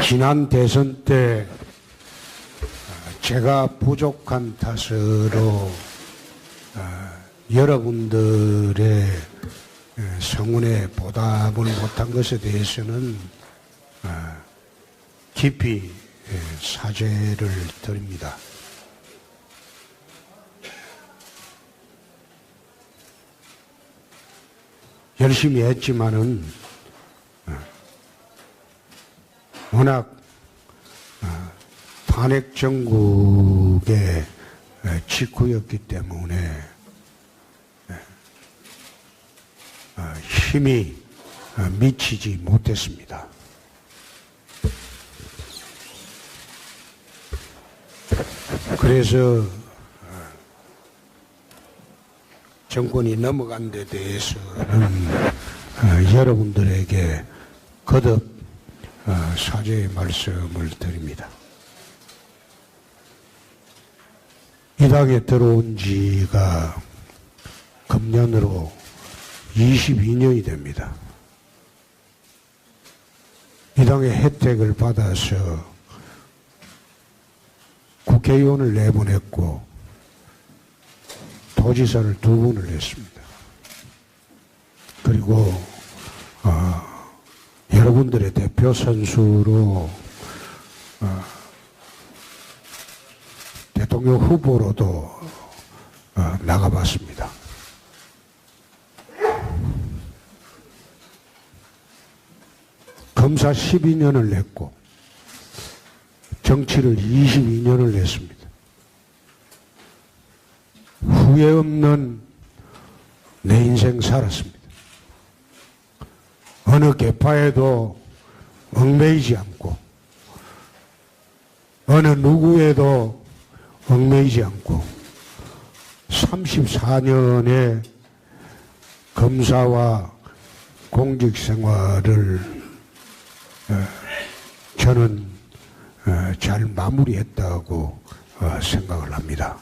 지난 대선 때 제가 부족한 탓으로 여러분들의 성원에 보답을 못한 것에 대해서는 깊이 사죄를 드립니다. 열심히 했지만은 워낙 탄핵 정국의 직후였기 때문에 힘이 미치지 못했습니다. 그래서 정권이 넘어간 데 대해서는 여러분들에게 거듭 사죄의 말씀을 드립니다. 이 당에 들어온 지가 금년으로 22년이 됩니다. 이 당의 혜택을 받아서 국회의원을 4번 했고 도지사를 2번을 했습니다. 그리고 여러분들의 대표 선수로 대통령 후보로도 나가봤습니다. 검사 12년을 냈고 정치를 22년을 했습니다. 후회 없는 내 인생 살았습니다. 어느 계파에도 얽매이지 않고 어느 누구에도 얽매이지 않고 34년의 검사와 공직 생활을 저는 잘 마무리했다고 생각을 합니다.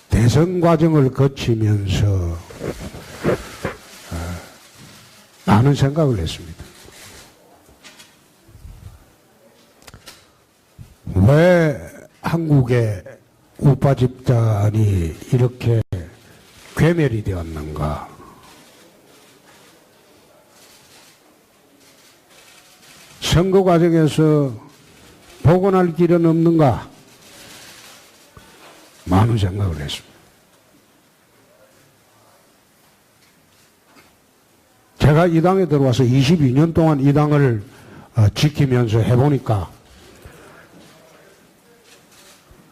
대선 과정을 거치면서 많은 생각을 했습니다. 왜 한국의 우파 집단이 이렇게 괴멸이 되었는가? 선거 과정에서 복원할 길은 없는가? 많은 생각을 했습니다. 제가 이 당에 들어와서 22년 동안 이 당을 지키면서 해보니까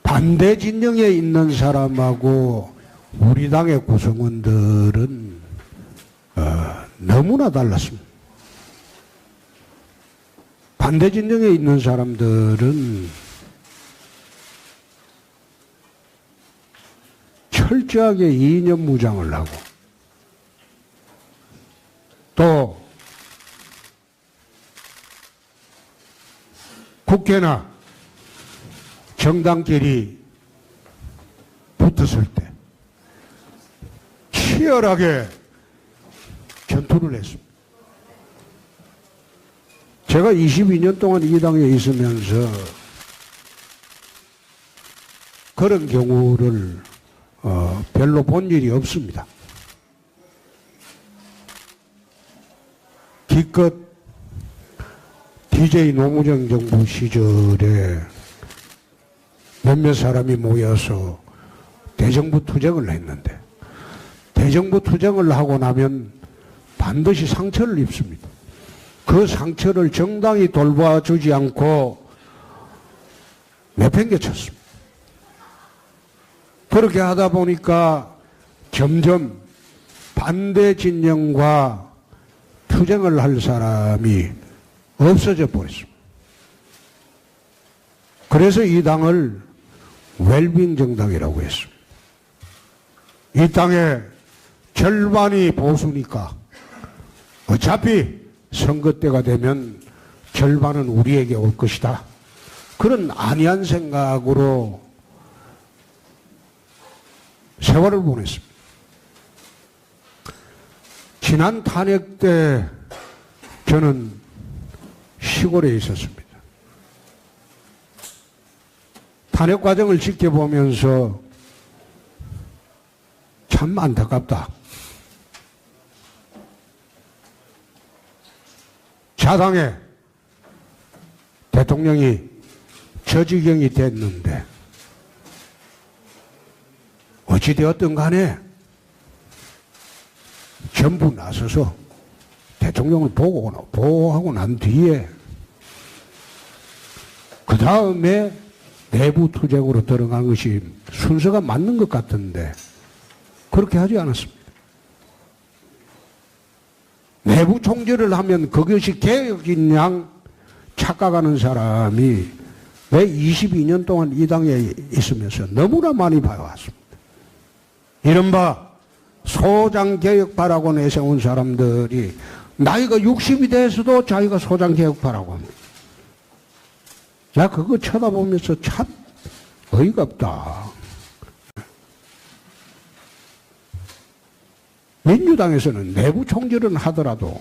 반대 진영에 있는 사람하고 우리 당의 구성원들은 너무나 달랐습니다. 반대 진영에 있는 사람들은 철저하게 이념 무장을 하고 또 국회나 정당끼리 붙었을 때 치열하게 전투를 했습니다. 제가 22년 동안 이 당에 있으면서 그런 경우를 별로 본 일이 없습니다. 기껏 DJ 노무현 정부 시절에 몇몇 사람이 모여서 대정부 투쟁을 했는데 대정부 투쟁을 하고 나면 반드시 상처를 입습니다. 그 상처를 정당이 돌봐주지 않고 내팽개쳤습니다. 그렇게 하다 보니까 점점 반대 진영과 투쟁을 할 사람이 없어져 버렸습니다. 그래서 이 당을 웰빙 정당이라고 했습니다. 이 땅의 절반이 보수니까 어차피 선거 때가 되면 절반은 우리에게 올 것이다. 그런 안이한 생각으로 세월을 보냈습니다. 지난 탄핵 때 저는 시골에 있었습니다. 탄핵 과정을 지켜보면서 참 안타깝다. 자당에 대통령이 저지경이 됐는데 어찌되었든 간에 전부 나서서 대통령을 보호하고 난 뒤에 그 다음에 내부 투쟁으로 들어간 것이 순서가 맞는 것 같은데 그렇게 하지 않았습니다. 내부 총질을 하면 그것이 개혁인 양 착각하는 사람이 왜 22년 동안 이 당에 있으면서 너무나 많이 봐왔습니다. 이른바 소장개혁파라고 내세운 사람들이 나이가 60이 돼서도 자기가 소장개혁파라고 합니다. 나 그거 쳐다보면서 참 어이가 없다. 민주당에서는 내부 총질은 하더라도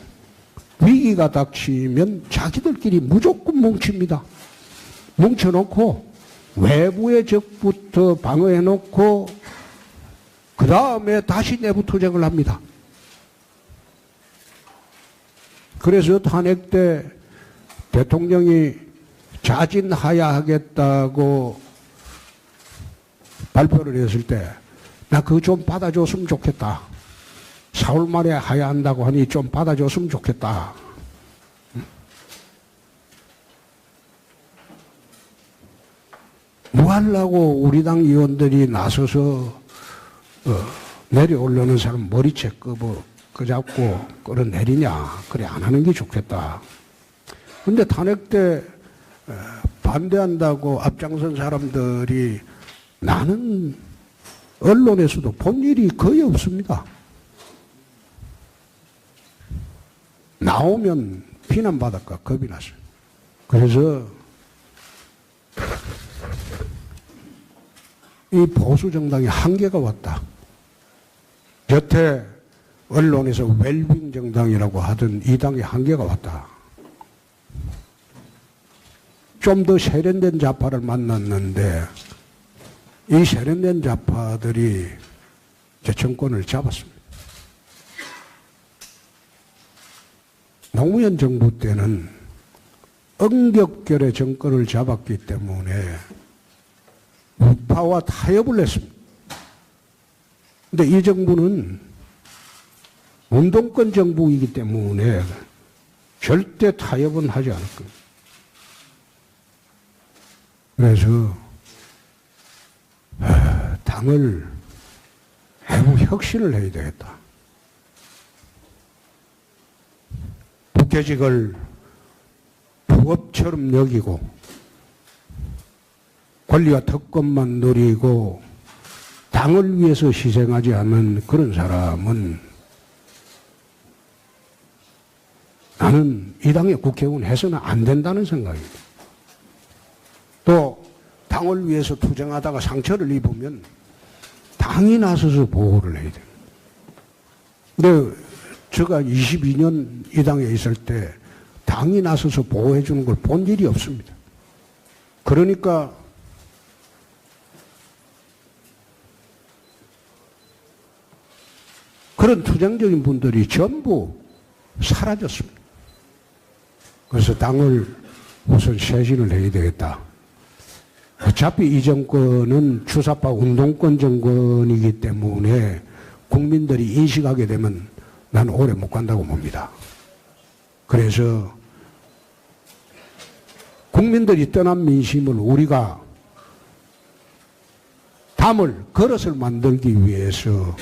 위기가 닥치면 자기들끼리 무조건 뭉칩니다. 뭉쳐놓고 외부의 적부터 방어해놓고 그 다음에 다시 내부 투쟁을 합니다. 그래서 탄핵 때 대통령이 자진하야하겠다고 발표를 했을 때 나 그거 좀 받아줬으면 좋겠다. 4월 말에 하야한다고 하니 좀 받아줬으면 좋겠다. 뭐 하려고 우리 당 의원들이 나서서 내려오려는 사람 머리채 끄잡고 끌어내리냐. 그래 안 하는 게 좋겠다. 근데 탄핵 때 반대한다고 앞장선 사람들이 나는 언론에서도 본 일이 거의 없습니다. 나오면 비난받을까 겁이 났어요. 그래서 이 보수정당이 한계가 왔다. 여태 언론에서 웰빙 정당이라고 하던 이 당의 한계가 왔다. 좀 더 세련된 좌파를 만났는데 이 세련된 좌파들이 제 정권을 잡았습니다. 노무현 정부 때는 엄격결에 정권을 잡았기 때문에 우파와 타협을 했습니다. 근데 이 정부는 운동권 정부이기 때문에 절대 타협은 하지 않을 겁니다. 그래서 당을 내부 혁신을 해야 되겠다. 국회직을 부업처럼 여기고 권리와 특권만 누리고 당을 위해서 희생하지 않는 그런 사람은 나는 이 당의 국회의원 해서는 안 된다는 생각입니다. 또 당을 위해서 투쟁하다가 상처를 입으면 당이 나서서 보호를 해야 돼요. 근데 제가 22년 이 당에 있을 때 당이 나서서 보호해 주는 걸 본 일이 없습니다. 그러니까 그런 투쟁적인 분들이 전부 사라졌습니다. 그래서 당을 우선 쇄신을 해야 되겠다. 어차피 이 정권은 주사파 운동권 정권이기 때문에 국민들이 인식하게 되면 난 오래 못 간다고 봅니다. 그래서 국민들이 떠난 민심을 우리가 담을 그릇을 만들기 위해서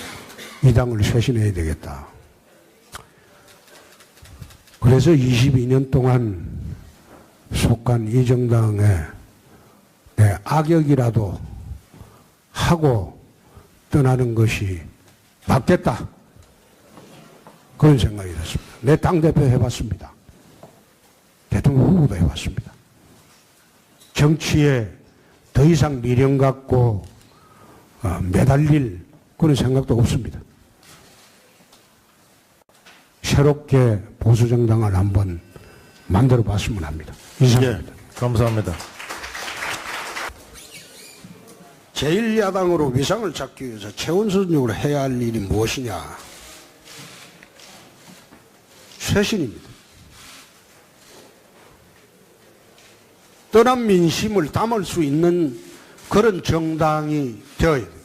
이 당을 쇄신해야 되겠다. 그래서 22년 동안 속한 이 정당에 악역이라도 하고 떠나는 것이 맞겠다. 그런 생각이 들었습니다. 내 당대표 해봤습니다. 대통령 후보도 해봤습니다. 정치에 더 이상 미련 갖고 매달릴 그런 생각도 없습니다. 새롭게 보수정당을 한번 만들어 봤으면 합니다. 이상입니다. 예, 감사합니다. 제1야당으로 위상을 찾기 위해서 최우선적으로 해야 할 일이 무엇이냐? 쇄신입니다. 떠난 민심을 담을 수 있는 그런 정당이 되어야 돼요.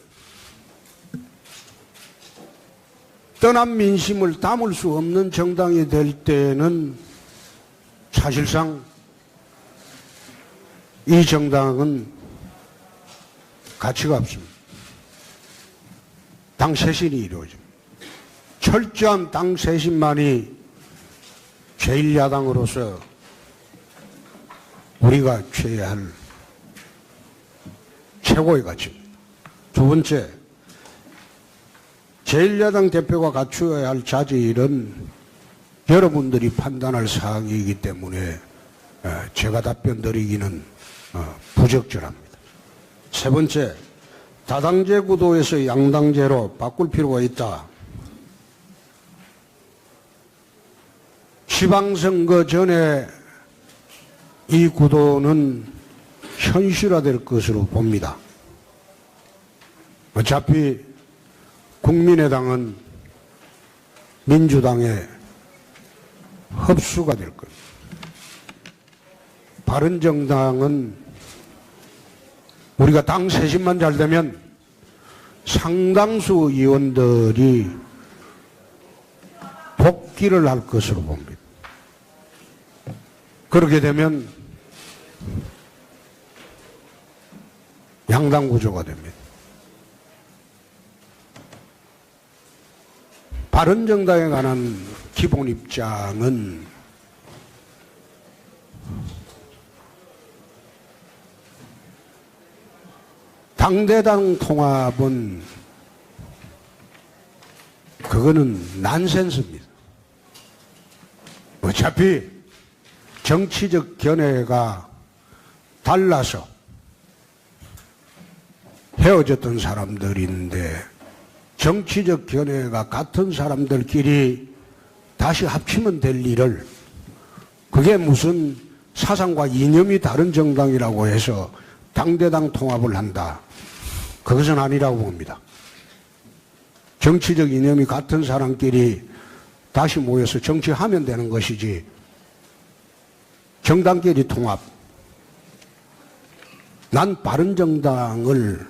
떠난 민심을 담을 수 없는 정당이 될 때는 사실상 이 정당은 가치가 없습니다. 당 쇄신이 이루어집니다. 철저한 당 쇄신만이 제1야당으로서 우리가 취해야 할 최고의 가치입니다. 두 번째, 제1야당 대표가 갖추어야 할 자질은 여러분들이 판단할 사항이기 때문에 제가 답변 드리기는 부적절합니다. 세 번째, 다당제 구도에서 양당제로 바꿀 필요가 있다. 지방선거 전에 이 구도는 현실화될 것으로 봅니다. 어차피 국민의당은 민주당에 흡수가 될 겁니다. 바른정당은 우리가 당 쇄신만 잘 되면 상당수 의원들이 복귀를 할 것으로 봅니다. 그렇게 되면 양당 구조가 됩니다. 바른정당에 관한 기본 입장은 당대당 통합은 그거는 난센스입니다. 어차피 정치적 견해가 달라서 헤어졌던 사람들인데 정치적 견해가 같은 사람들끼리 다시 합치면 될 일을 그게 무슨 사상과 이념이 다른 정당이라고 해서 당대당 통합을 한다. 그것은 아니라고 봅니다. 정치적 이념이 같은 사람끼리 다시 모여서 정치하면 되는 것이지 정당끼리 통합. 난 바른정당을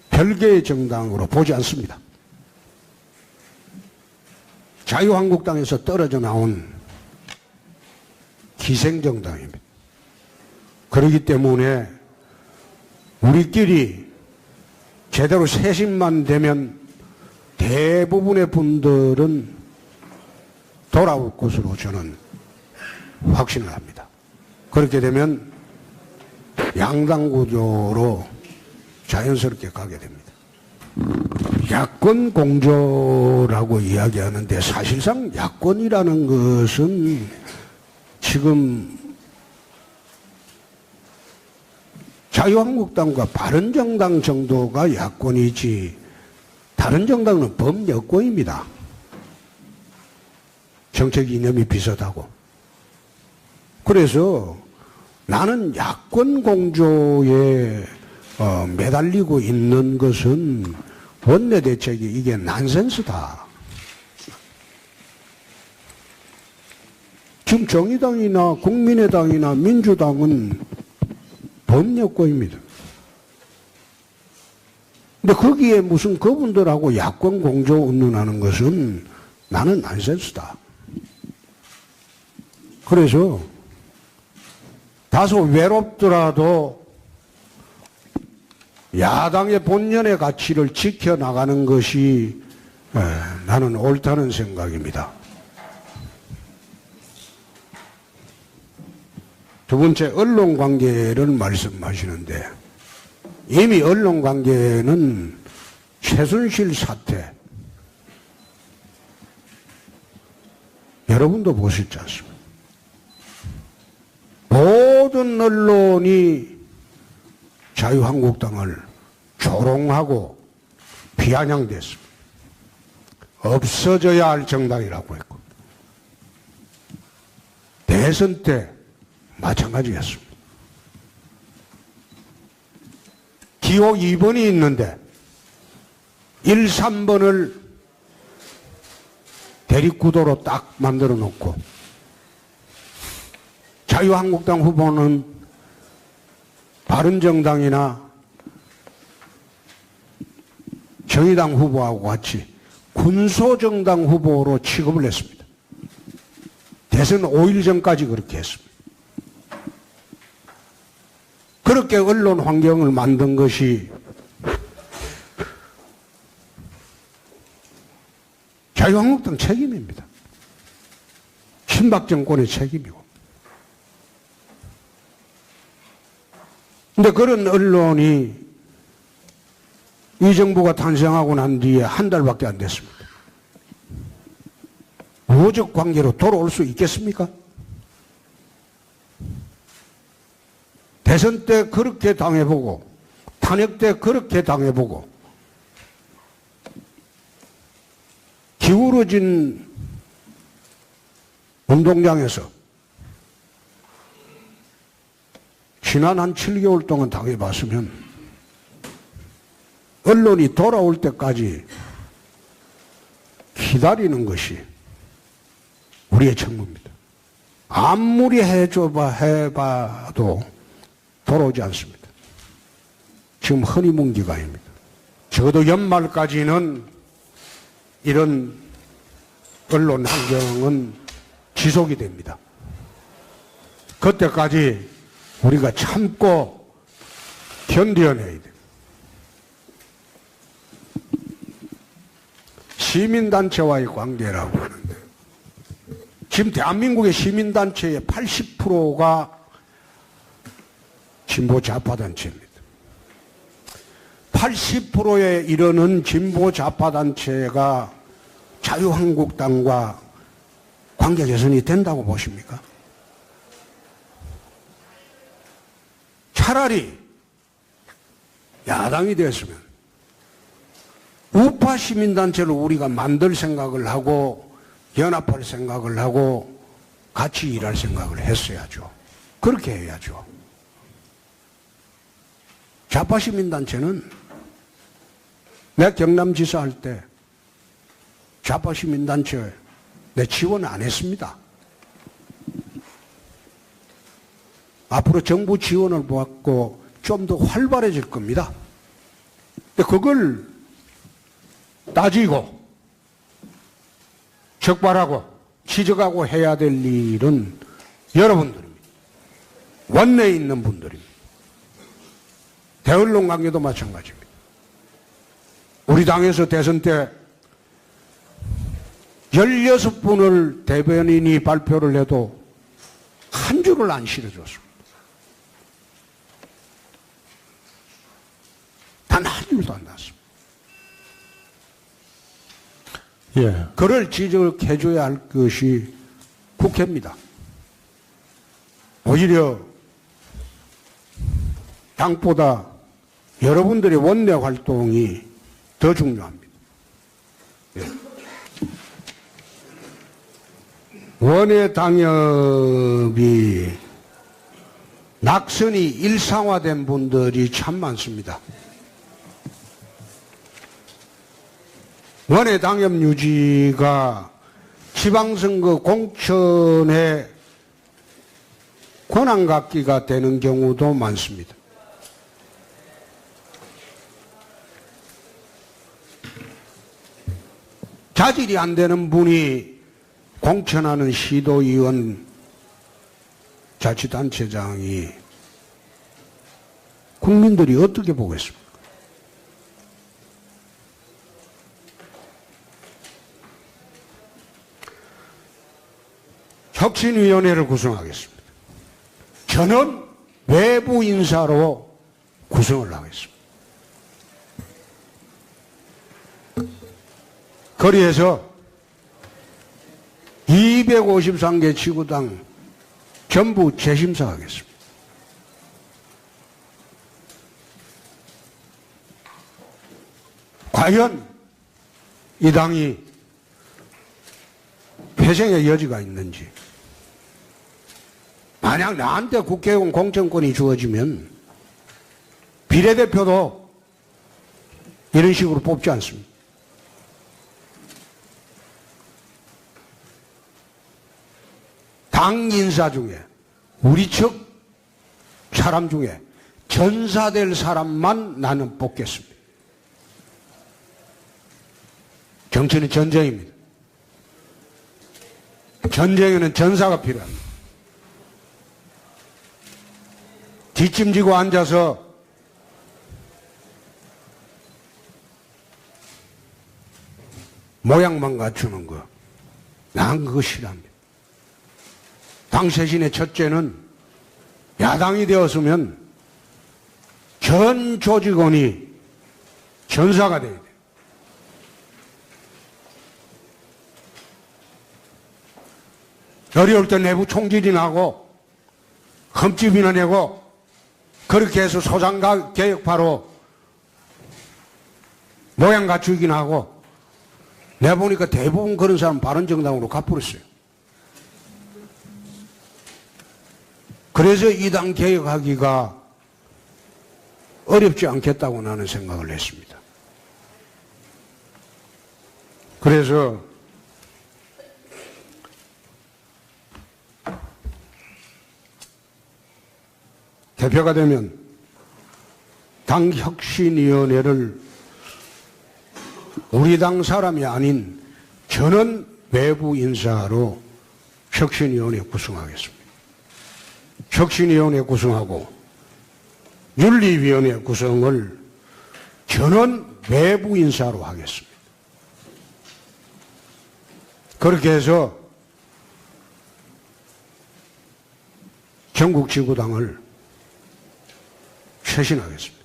별개의 정당으로 보지 않습니다. 자유한국당에서 떨어져 나온 기생정당입니다. 그렇기 때문에 우리끼리 제대로 쇄신만 되면 대부분의 분들은 돌아올 것으로 저는 확신을 합니다. 그렇게 되면 양당 구조로 자연스럽게 가게 됩니다. 야권 공조라고 이야기하는데 사실상 야권이라는 것은 지금 자유한국당과 바른정당 정도가 야권이지 다른 정당은 범여권입니다. 정책 이념이 비슷하고. 그래서 나는 야권 공조에 매달리고 있는 것은 원내대책이 이게 난센스다. 지금 정의당이나 국민의당이나 민주당은 범여권입니다. 근데 거기에 무슨 그분들하고 야권 공조 운운하는 것은 나는 난센스다. 그래서 다소 외롭더라도 야당의 본연의 가치를 지켜나가는 것이 나는 옳다는 생각입니다. 두 번째, 언론관계를 말씀하시는데 이미 언론관계는 최순실 사태 여러분도 보셨지 않습니까? 모든 언론이 자유한국당을 조롱하고 비아냥됐습니다. 없어져야 할 정당이라고 했고 대선 때 마찬가지였습니다. 기호 2번이 있는데 1, 3번을 대립구도로 딱 만들어 놓고 자유한국당 후보는 바른정당이나 정의당 후보하고 같이 군소정당 후보로 취급을 했습니다. 대선 5일 전까지 그렇게 했습니다. 그렇게 언론 환경을 만든 것이 자유한국당 책임입니다. 친박 정권의 책임이고. 근데 그런 언론이 이 정부가 탄생하고 난 뒤에 한 달밖에 안 됐습니다. 우호적 관계로 돌아올 수 있겠습니까? 대선 때 그렇게 당해보고 탄핵 때 그렇게 당해보고 기울어진 운동장에서 지난 한 7개월 동안 당해봤으면 언론이 돌아올 때까지 기다리는 것이 우리의 책무입니다. 아무리 해봐도 돌아오지 않습니다. 지금 허니문 기간입니다. 적어도 연말까지는 이런 언론 환경은 지속이 됩니다. 그때까지 우리가 참고 견뎌내야 돼요. 시민단체와의 관계라고 하는데 지금 대한민국의 시민단체의 80%가 진보 좌파단체입니다. 80%에 이르는 진보 좌파단체가 자유한국당과 관계 개선이 된다고 보십니까? 차라리 야당이 됐으면 우파 시민단체를 우리가 만들 생각을 하고 연합할 생각을 하고 같이 일할 생각을 했어야죠. 그렇게 해야죠. 좌파 시민단체는 내 경남지사 할 때 좌파 시민단체 내 지원 안 했습니다. 앞으로 정부 지원을 받고 좀 더 활발해질 겁니다. 근데 그걸 따지고 적발하고 지적하고 해야 될 일은 여러분들입니다. 원내에 있는 분들입니다. 대언론 관계도 마찬가지입니다. 우리 당에서 대선 때 16분을 대변인이 발표를 해도 한 줄을 안 실어줬습니다. 단 한 줄도 안 났습니다. 예. 그를 지적해줘야 할 것이 국회입니다. 오히려 당보다 여러분들의 원내 활동이 더 중요합니다. 예. 원외 당협이 낙선이 일상화된 분들이 참 많습니다. 원외 당협 유지가 지방선거 공천의 권한갖기가 되는 경우도 많습니다. 자질이 안 되는 분이 공천하는 시도의원 자치단체장이 국민들이 어떻게 보겠습니까? 혁신위원회를 구성하겠습니다. 저는 외부 인사로 구성을 하겠습니다. 거리에서 253개 지구당 전부 재심사하겠습니다. 과연 이 당이 회생의 여지가 있는지 만약 나한테 국회의원 공천권이 주어지면 비례대표도 이런 식으로 뽑지 않습니다. 당 인사 중에 우리 측 사람 중에 전사될 사람만 나는 뽑겠습니다. 정치는 전쟁입니다. 전쟁에는 전사가 필요합니다. 뒷짐지고 앉아서 모양만 갖추는 거, 난 그거 싫어합니다. 당 쇄신의 첫째는 야당이 되었으면 전 조직원이 전사가 돼야 돼요. 어려울 때 내부 총질이 나고 흠집이나 내고 그렇게 해서 소장과 개혁파로 모양 갖추긴 하고 내가 보니까 대부분 그런 사람 바른정당으로 가버렸어요. 그래서 이 당 개혁하기가 어렵지 않겠다고 나는 생각을 했습니다. 그래서 대표가 되면 당 혁신위원회를 우리 당 사람이 아닌 전원 외부 인사로 혁신위원회 구성하겠습니다. 혁신위원회 구성하고 윤리위원회 구성을 전원 외부 인사로 하겠습니다. 그렇게 해서 전국지구당을 쇄신하겠습니다.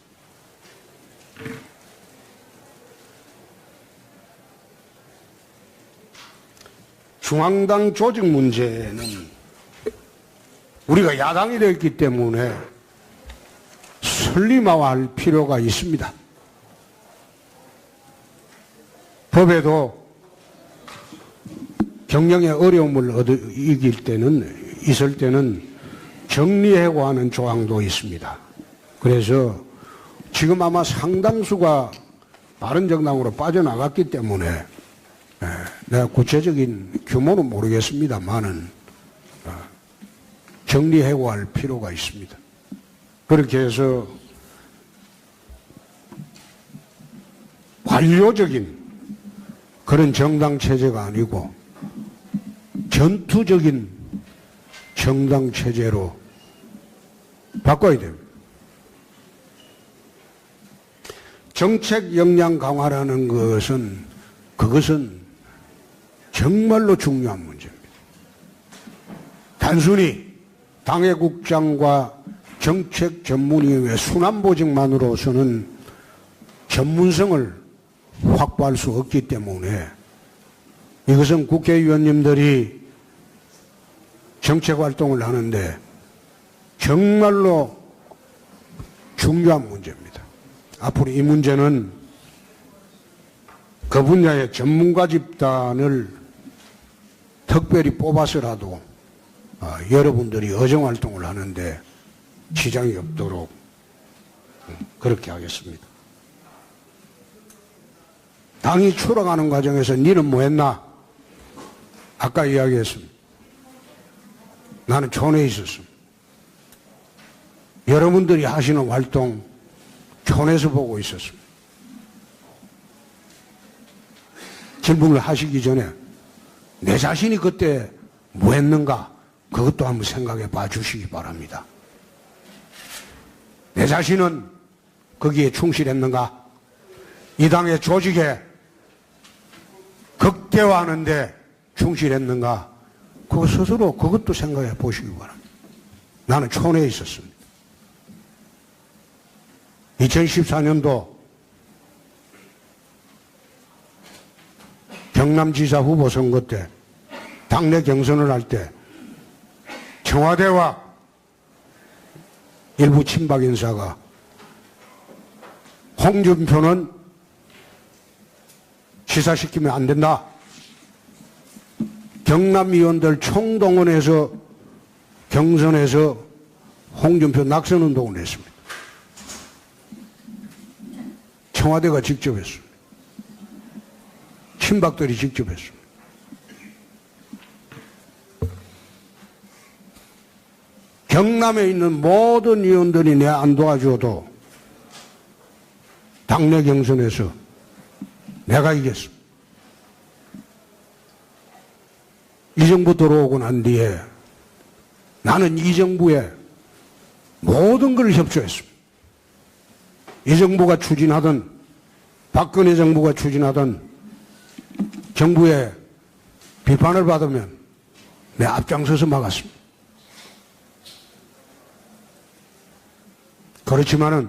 중앙당 조직 문제는 우리가 야당이 되었기 때문에 슬림화할 필요가 있습니다. 법에도 경영의 어려움을 있을 때는 정리해고하는 조항도 있습니다. 그래서 지금 아마 상당수가 바른정당으로 빠져나갔기 때문에 내가 구체적인 규모는 모르겠습니다만은 정리해고할 필요가 있습니다. 그렇게 해서 관료적인 그런 정당 체제가 아니고 전투적인 정당 체제로 바꿔야 됩니다. 정책 역량 강화라는 그것은 정말로 중요한 문제입니다. 단순히 당회국장과 정책전문위원회 순환보직만으로서는 전문성을 확보할 수 없기 때문에 이것은 국회의원님들이 정책활동을 하는데 정말로 중요한 문제입니다. 앞으로 이 문제는 그 분야의 전문가 집단을 특별히 뽑아서라도 여러분들이 의정활동을 하는데 지장이 없도록 그렇게 하겠습니다. 당이 추락하는 과정에서 니는 뭐 했나? 아까 이야기했습니다. 나는 촌에 있었습니다. 여러분들이 하시는 활동 촌에서 보고 있었습니다. 질문을 하시기 전에 내 자신이 그때 뭐 했는가? 그것도 한번 생각해 봐 주시기 바랍니다. 내 자신은 거기에 충실했는가? 이 당의 조직에 극대화하는데 충실했는가? 그거 스스로 그것도 생각해 보시기 바랍니다. 나는 촌에 있었습니다. 2014년도 경남지사 후보 선거 때 당내 경선을 할 때 청와대와 일부 친박 인사가 홍준표는 시사시키면 안 된다. 경남 의원들 총동원해서 경선에서 홍준표 낙선운동을 했습니다. 청와대가 직접 했습니다. 친박들이 직접 했습니다. 경남에 있는 모든 의원들이 내 안 도와줘도 당내 경선에서 내가 이겼습니다. 이 정부 들어오고 난 뒤에 나는 이 정부에 모든 걸 협조했습니다. 이 정부가 추진하던 박근혜 정부가 추진하던 정부의 비판을 받으면 내 앞장서서 막았습니다. 그렇지만은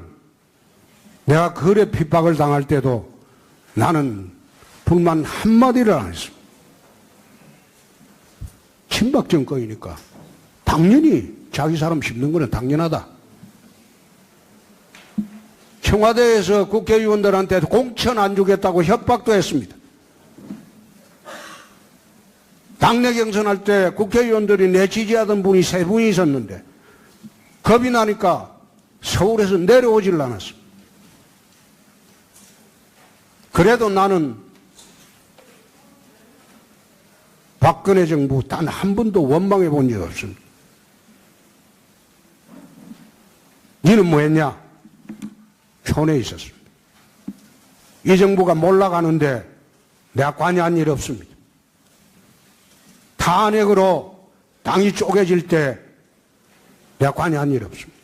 내가 그래 핍박을 당할 때도 나는 불만 한마디를 안 했습니다. 친박 정권이니까 당연히 자기 사람 씹는 거는 당연하다. 청와대에서 국회의원들한테 공천 안 주겠다고 협박도 했습니다. 당내 경선할 때 국회의원들이 내 지지하던 분이 3분이 있었는데 겁이 나니까 서울에서 내려오질 않았습니다. 그래도 나는 박근혜 정부 단 한 번도 원망해 본 적 없습니다. 니는 뭐 했냐? 촌에 있었습니다. 이 정부가 몰락하는데 내가 관여한 일 없습니다. 탄핵으로 당이 쪼개질 때 내가 관여한 일 없습니다.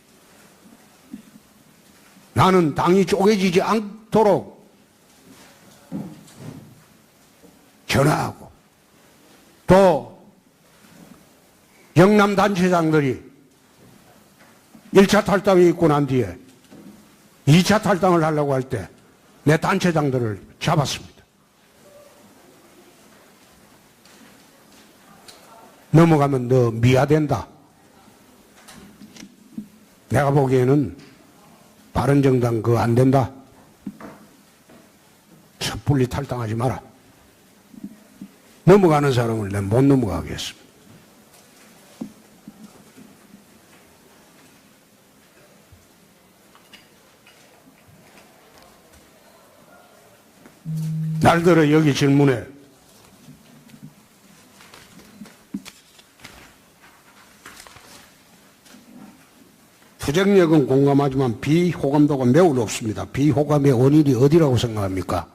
나는 당이 쪼개지지 않도록 전화하고 또 영남 단체장들이 1차 탈당이 있고 난 뒤에 2차 탈당을 하려고 할 때 내 단체장들을 잡았습니다. 넘어가면 너 미화된다. 내가 보기에는 바른정당 그거 안 된다. 섣불리 탈당하지 마라. 넘어가는 사람을 내가 못 넘어가게 했습니다. 날들어 여기 질문에 투쟁력은 공감하지만 비호감도가 매우 높습니다. 비호감의 원인이 어디라고 생각합니까?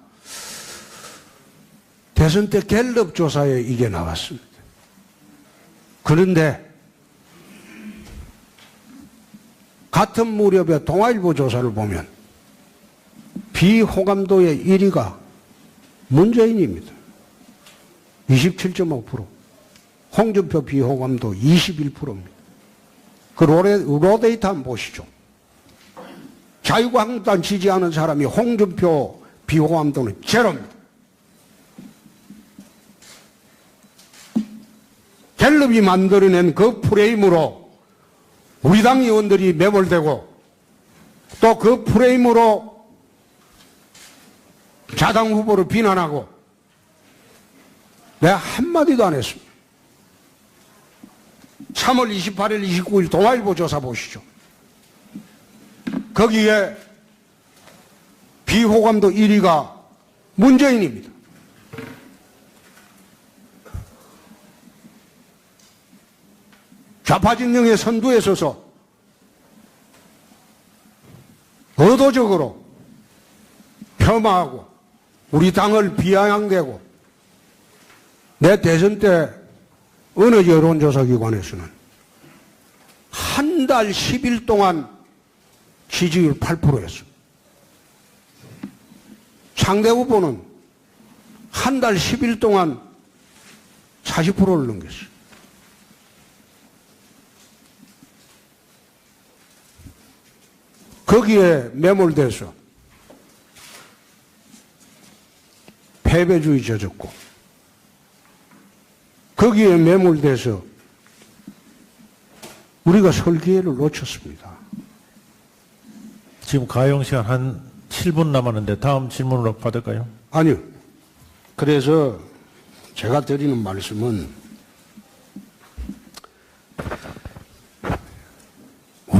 대선 때 갤럽 조사에 이게 나왔습니다. 그런데 같은 무렵에 동아일보 조사를 보면 비호감도의 1위가 문재인입니다. 27.5%. 홍준표 비호감도 21%입니다. 그 로데이터 한번 보시죠. 자유한국당 지지하는 사람이 홍준표 비호감도는 제로입니다. 갤럽이 만들어낸 그 프레임으로 우리 당 의원들이 매몰되고 또 그 프레임으로 자당 후보를 비난하고 내가 한마디도 안 했습니다. 3월 28일, 29일 동아일보 조사 보시죠. 거기에 비호감도 1위가 문재인입니다. 좌파 진영의 선두에 서서 의도적으로 폄하하고 우리 당을 비아냥대고 내 대선 때 어느 여론조사기관에서는 한 달 10일 동안 지지율 8%였습니다. 상대 후보는 한 달 10일 동안 40%를 넘겼어요. 거기에 매몰돼서 패배주의 젖었고 거기에 매몰돼서 우리가 설 기회를 놓쳤습니다. 지금 가용 시간 한 7분 남았는데 다음 질문으로 받을까요? 아니요. 그래서 제가 드리는 말씀은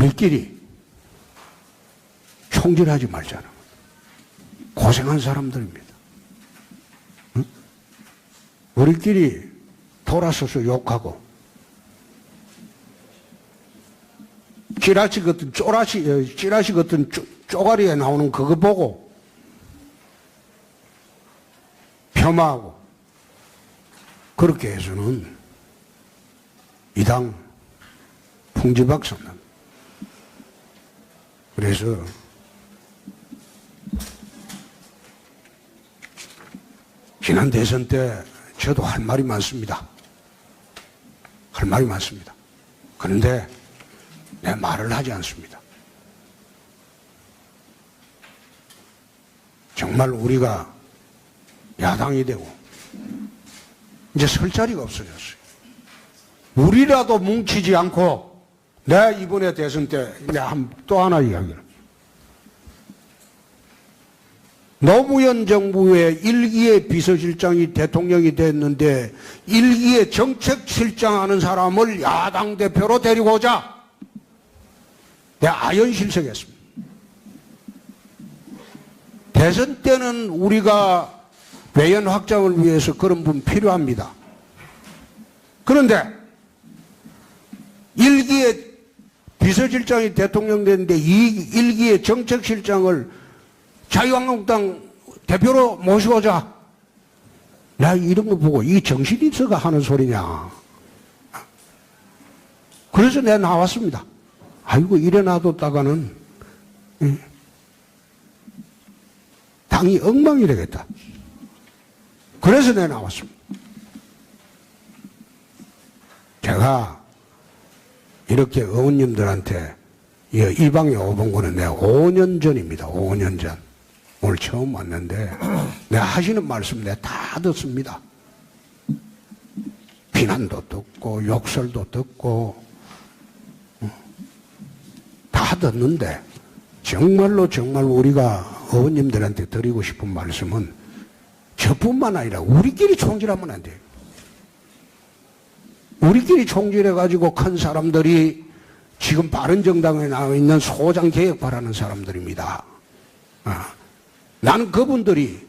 우리끼리 총질하지 말자는 고생한 사람들입니다. 응? 우리끼리 돌아서서 욕하고 찌라시 같은 찌라시 같은 쪼가리에 나오는 그거 보고 폄하하고 그렇게 해서는 이 당 풍지박산납니다. 그래서 지난 대선 때 저도 할 말이 많습니다. 할 말이 많습니다. 그런데 내 말을 하지 않습니다. 정말 우리가 야당이 되고 이제 설 자리가 없어졌어요. 우리라도 뭉치지 않고 내가 이번에 대선 때 내가 또 하나 이야기를 노무현 정부의 1기의 비서실장이 대통령이 됐는데 1기의 정책실장하는 사람을 야당 대표로 데리고 오자. 내가 아연실색했습니다. 대선 때는 우리가 외연 확장을 위해서 그런 분 필요합니다. 그런데 1기의 비서실장이 대통령 됐는데 1기의 정책실장을 자유한국당 대표로 모시고자. 나 이런 거 보고 이 정신이 있어가 하는 소리냐. 그래서 내가 나왔습니다. 아이고 이래 놔뒀다가는 당이 엉망이 되겠다. 그래서 내가 나왔습니다. 제가 이렇게 의원님들한테 이 방에 오본 거는 내가 5년 전입니다. 5년 전. 오늘 처음 왔는데 내가 하시는 말씀 내가 다 듣습니다. 비난도 듣고 욕설도 듣고 다 듣는데 정말로 정말 우리가 의원님들한테 드리고 싶은 말씀은 저뿐만 아니라 우리끼리 총질하면 안 돼요. 우리끼리 총질해가지고 큰 사람들이 지금 바른정당에 나와 있는 소장개혁 바라는 사람들입니다. 나는 그분들이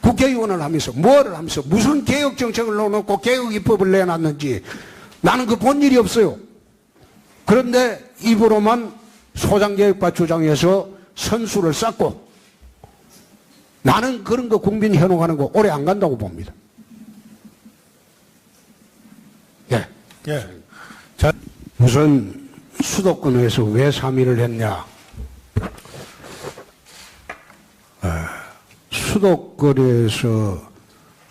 국회의원을 하면서 뭐를 하면서 무슨 개혁 정책을 넣어놓고 개혁 입법을 내놨는지 나는 그 본 일이 없어요. 그런데 입으로만 소장개혁파 주장해서 선수를 쌓고 나는 그런 거 국민 현혹하는 거 오래 안 간다고 봅니다. 예. 예. 자, 우선 수도권에서 왜 3위를 했냐. 수도권에서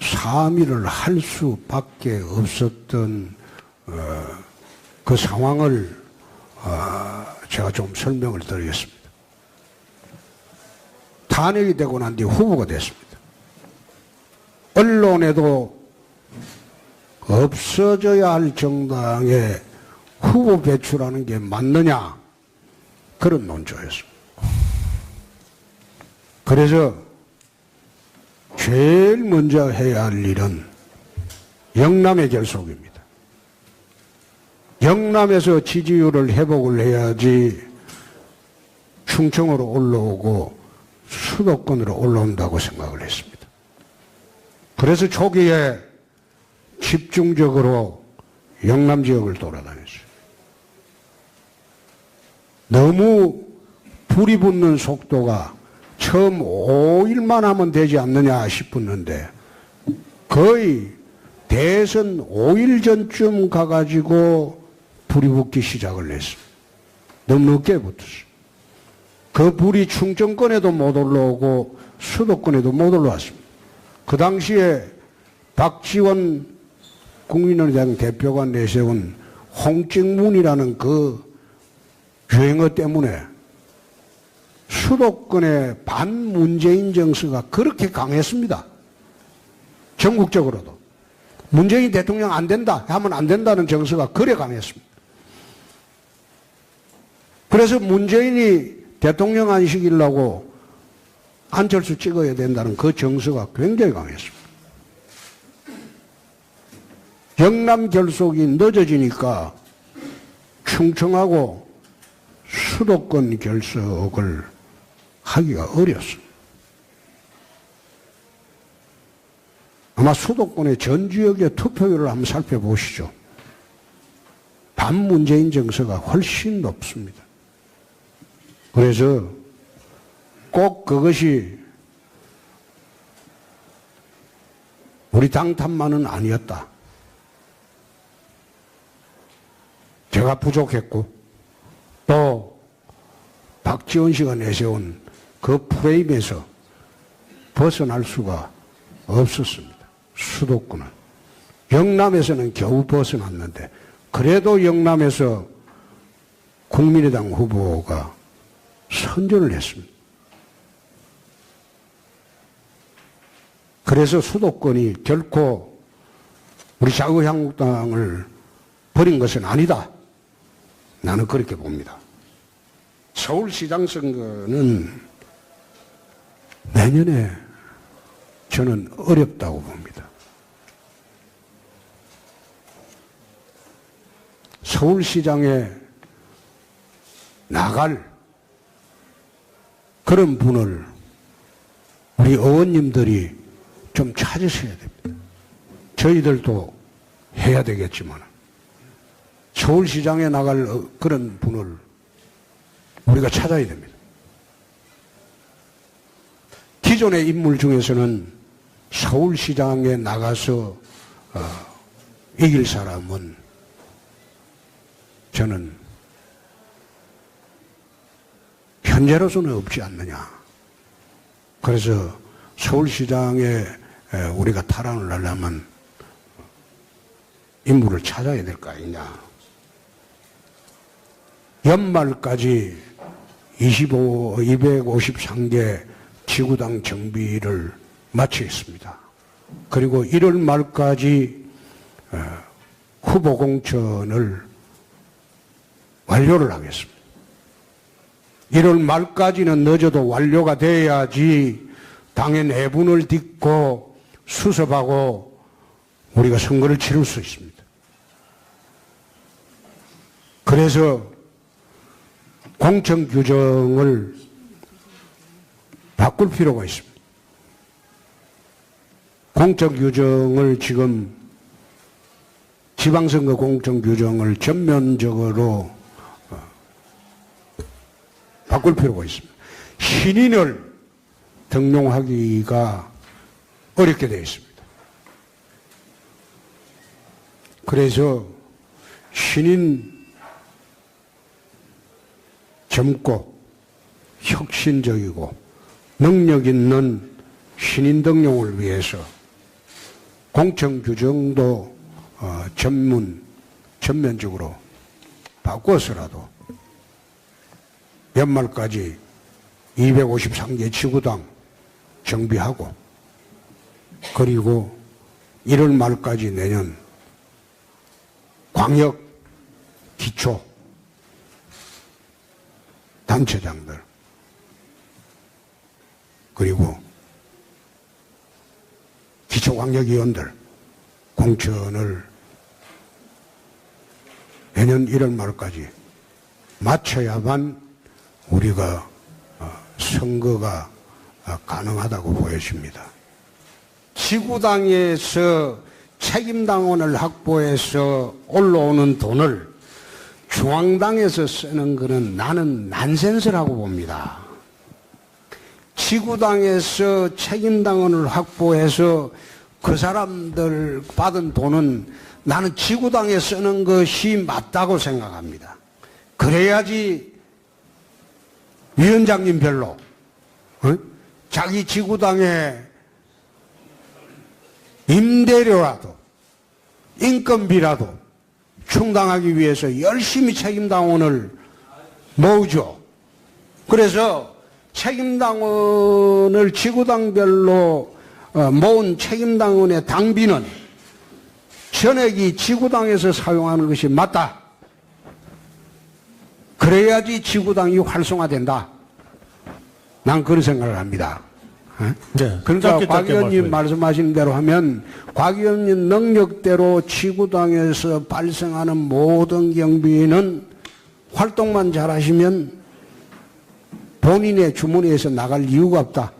3위를 할 수밖에 없었던 그 상황을 제가 좀 설명을 드리겠습니다. 탄핵이 되고 난 뒤 후보가 됐습니다. 언론에도 없어져야 할 정당에 후보 배출하는 게 맞느냐 그런 논조였습니다. 그래서 제일 먼저 해야 할 일은 영남의 결속입니다. 영남에서 지지율을 회복을 해야지 충청으로 올라오고 수도권으로 올라온다고 생각을 했습니다. 그래서 초기에 집중적으로 영남 지역을 돌아다녔어요. 너무 불이 붙는 속도가 처음 5일만 하면 되지 않느냐 싶었는데 거의 대선 5일 전쯤 가가지고 불이 붙기 시작을 했어요. 너무 늦게 붙었어요. 그 불이 충청권에도 못 올라오고 수도권에도 못 올라왔습니다. 그 당시에 박지원 국민의당 대표가 내세운 홍증문이라는 그 유행어 때문에 수도권의 반문재인 정서가 그렇게 강했습니다. 전국적으로도. 문재인 대통령 안 된다 하면 안 된다는 정서가 그래 강했습니다. 그래서 문재인이 대통령 안 시키려고 안철수 찍어야 된다는 그 정서가 굉장히 강했습니다. 영남 결속이 늦어지니까 충청하고 수도권 결석을 하기가 어렵습니다. 아마 수도권의 전 지역의 투표율을 한번 살펴보시죠. 반문재인 정서가 훨씬 높습니다. 그래서 꼭 그것이 우리 당 탓만은 아니었다. 제가 부족했고 또 박지원 씨가 내세운 그 프레임에서 벗어날 수가 없었습니다. 수도권은. 영남에서는 겨우 벗어났는데 그래도 영남에서 국민의당 후보가 선전을 했습니다. 그래서 수도권이 결코 우리 자유한국당을 버린 것은 아니다. 나는 그렇게 봅니다. 서울시장 선거는 내년에 저는 어렵다고 봅니다. 서울시장에 나갈 그런 분을 우리 의원님들이 좀 찾으셔야 됩니다. 저희들도 해야 되겠지만 서울시장에 나갈 그런 분을 우리가 찾아야 됩니다. 기존의 인물 중에서는 서울시장에 나가서 이길 사람은 저는 현재로서는 없지 않느냐. 그래서 서울시장에 우리가 탈환을 하려면 인물을 찾아야 될 거 아니냐. 연말까지 253개 지구당 정비를 마치겠습니다. 그리고 1월 말까지 후보 공천을 완료를 하겠습니다. 1월 말까지는 늦어도 완료가 돼야지 당의 내분을 딛고 수습하고 우리가 선거를 치를 수 있습니다. 그래서 공천 규정을 바꿀 필요가 있습니다. 공천 규정을 지금 지방선거 공천 규정을 전면적으로 바꿀 필요가 있습니다. 신인을 등용하기가 어렵게 되어 있습니다. 그래서 신인 젊고 혁신적이고 능력 있는 신인 등용을 위해서 공천 규정도 전면적으로 바꿔서라도 연말까지 253개 지구당 정비하고 그리고 1월 말까지 내년 광역 기초 단체장들 그리고 기초광역위원들 공천을 내년 1월 말까지 마쳐야만 우리가 선거가 가능하다고 보여집니다. 지구당에서 책임당원을 확보해서 올라오는 돈을 중앙당에서 쓰는 것은 나는 난센스라고 봅니다. 지구당에서 책임당원을 확보해서 그 사람들 받은 돈은 나는 지구당에 쓰는 것이 맞다고 생각합니다. 그래야지 위원장님별로 자기 지구당에 임대료라도 인건비라도 충당하기 위해서 열심히 책임당원을 모으죠. 그래서 책임당원을 지구당별로 모은 책임당원의 당비는 전액이 지구당에서 사용하는 것이 맞다. 그래야지 지구당이 활성화된다. 난 그런 생각을 합니다. 네, 그러니까 곽 의원님 말씀하신 대로 하면 곽 의원님 능력대로 지구당에서 발생하는 모든 경비는 활동만 잘하시면 본인의 주머니에서 나갈 이유가 없다.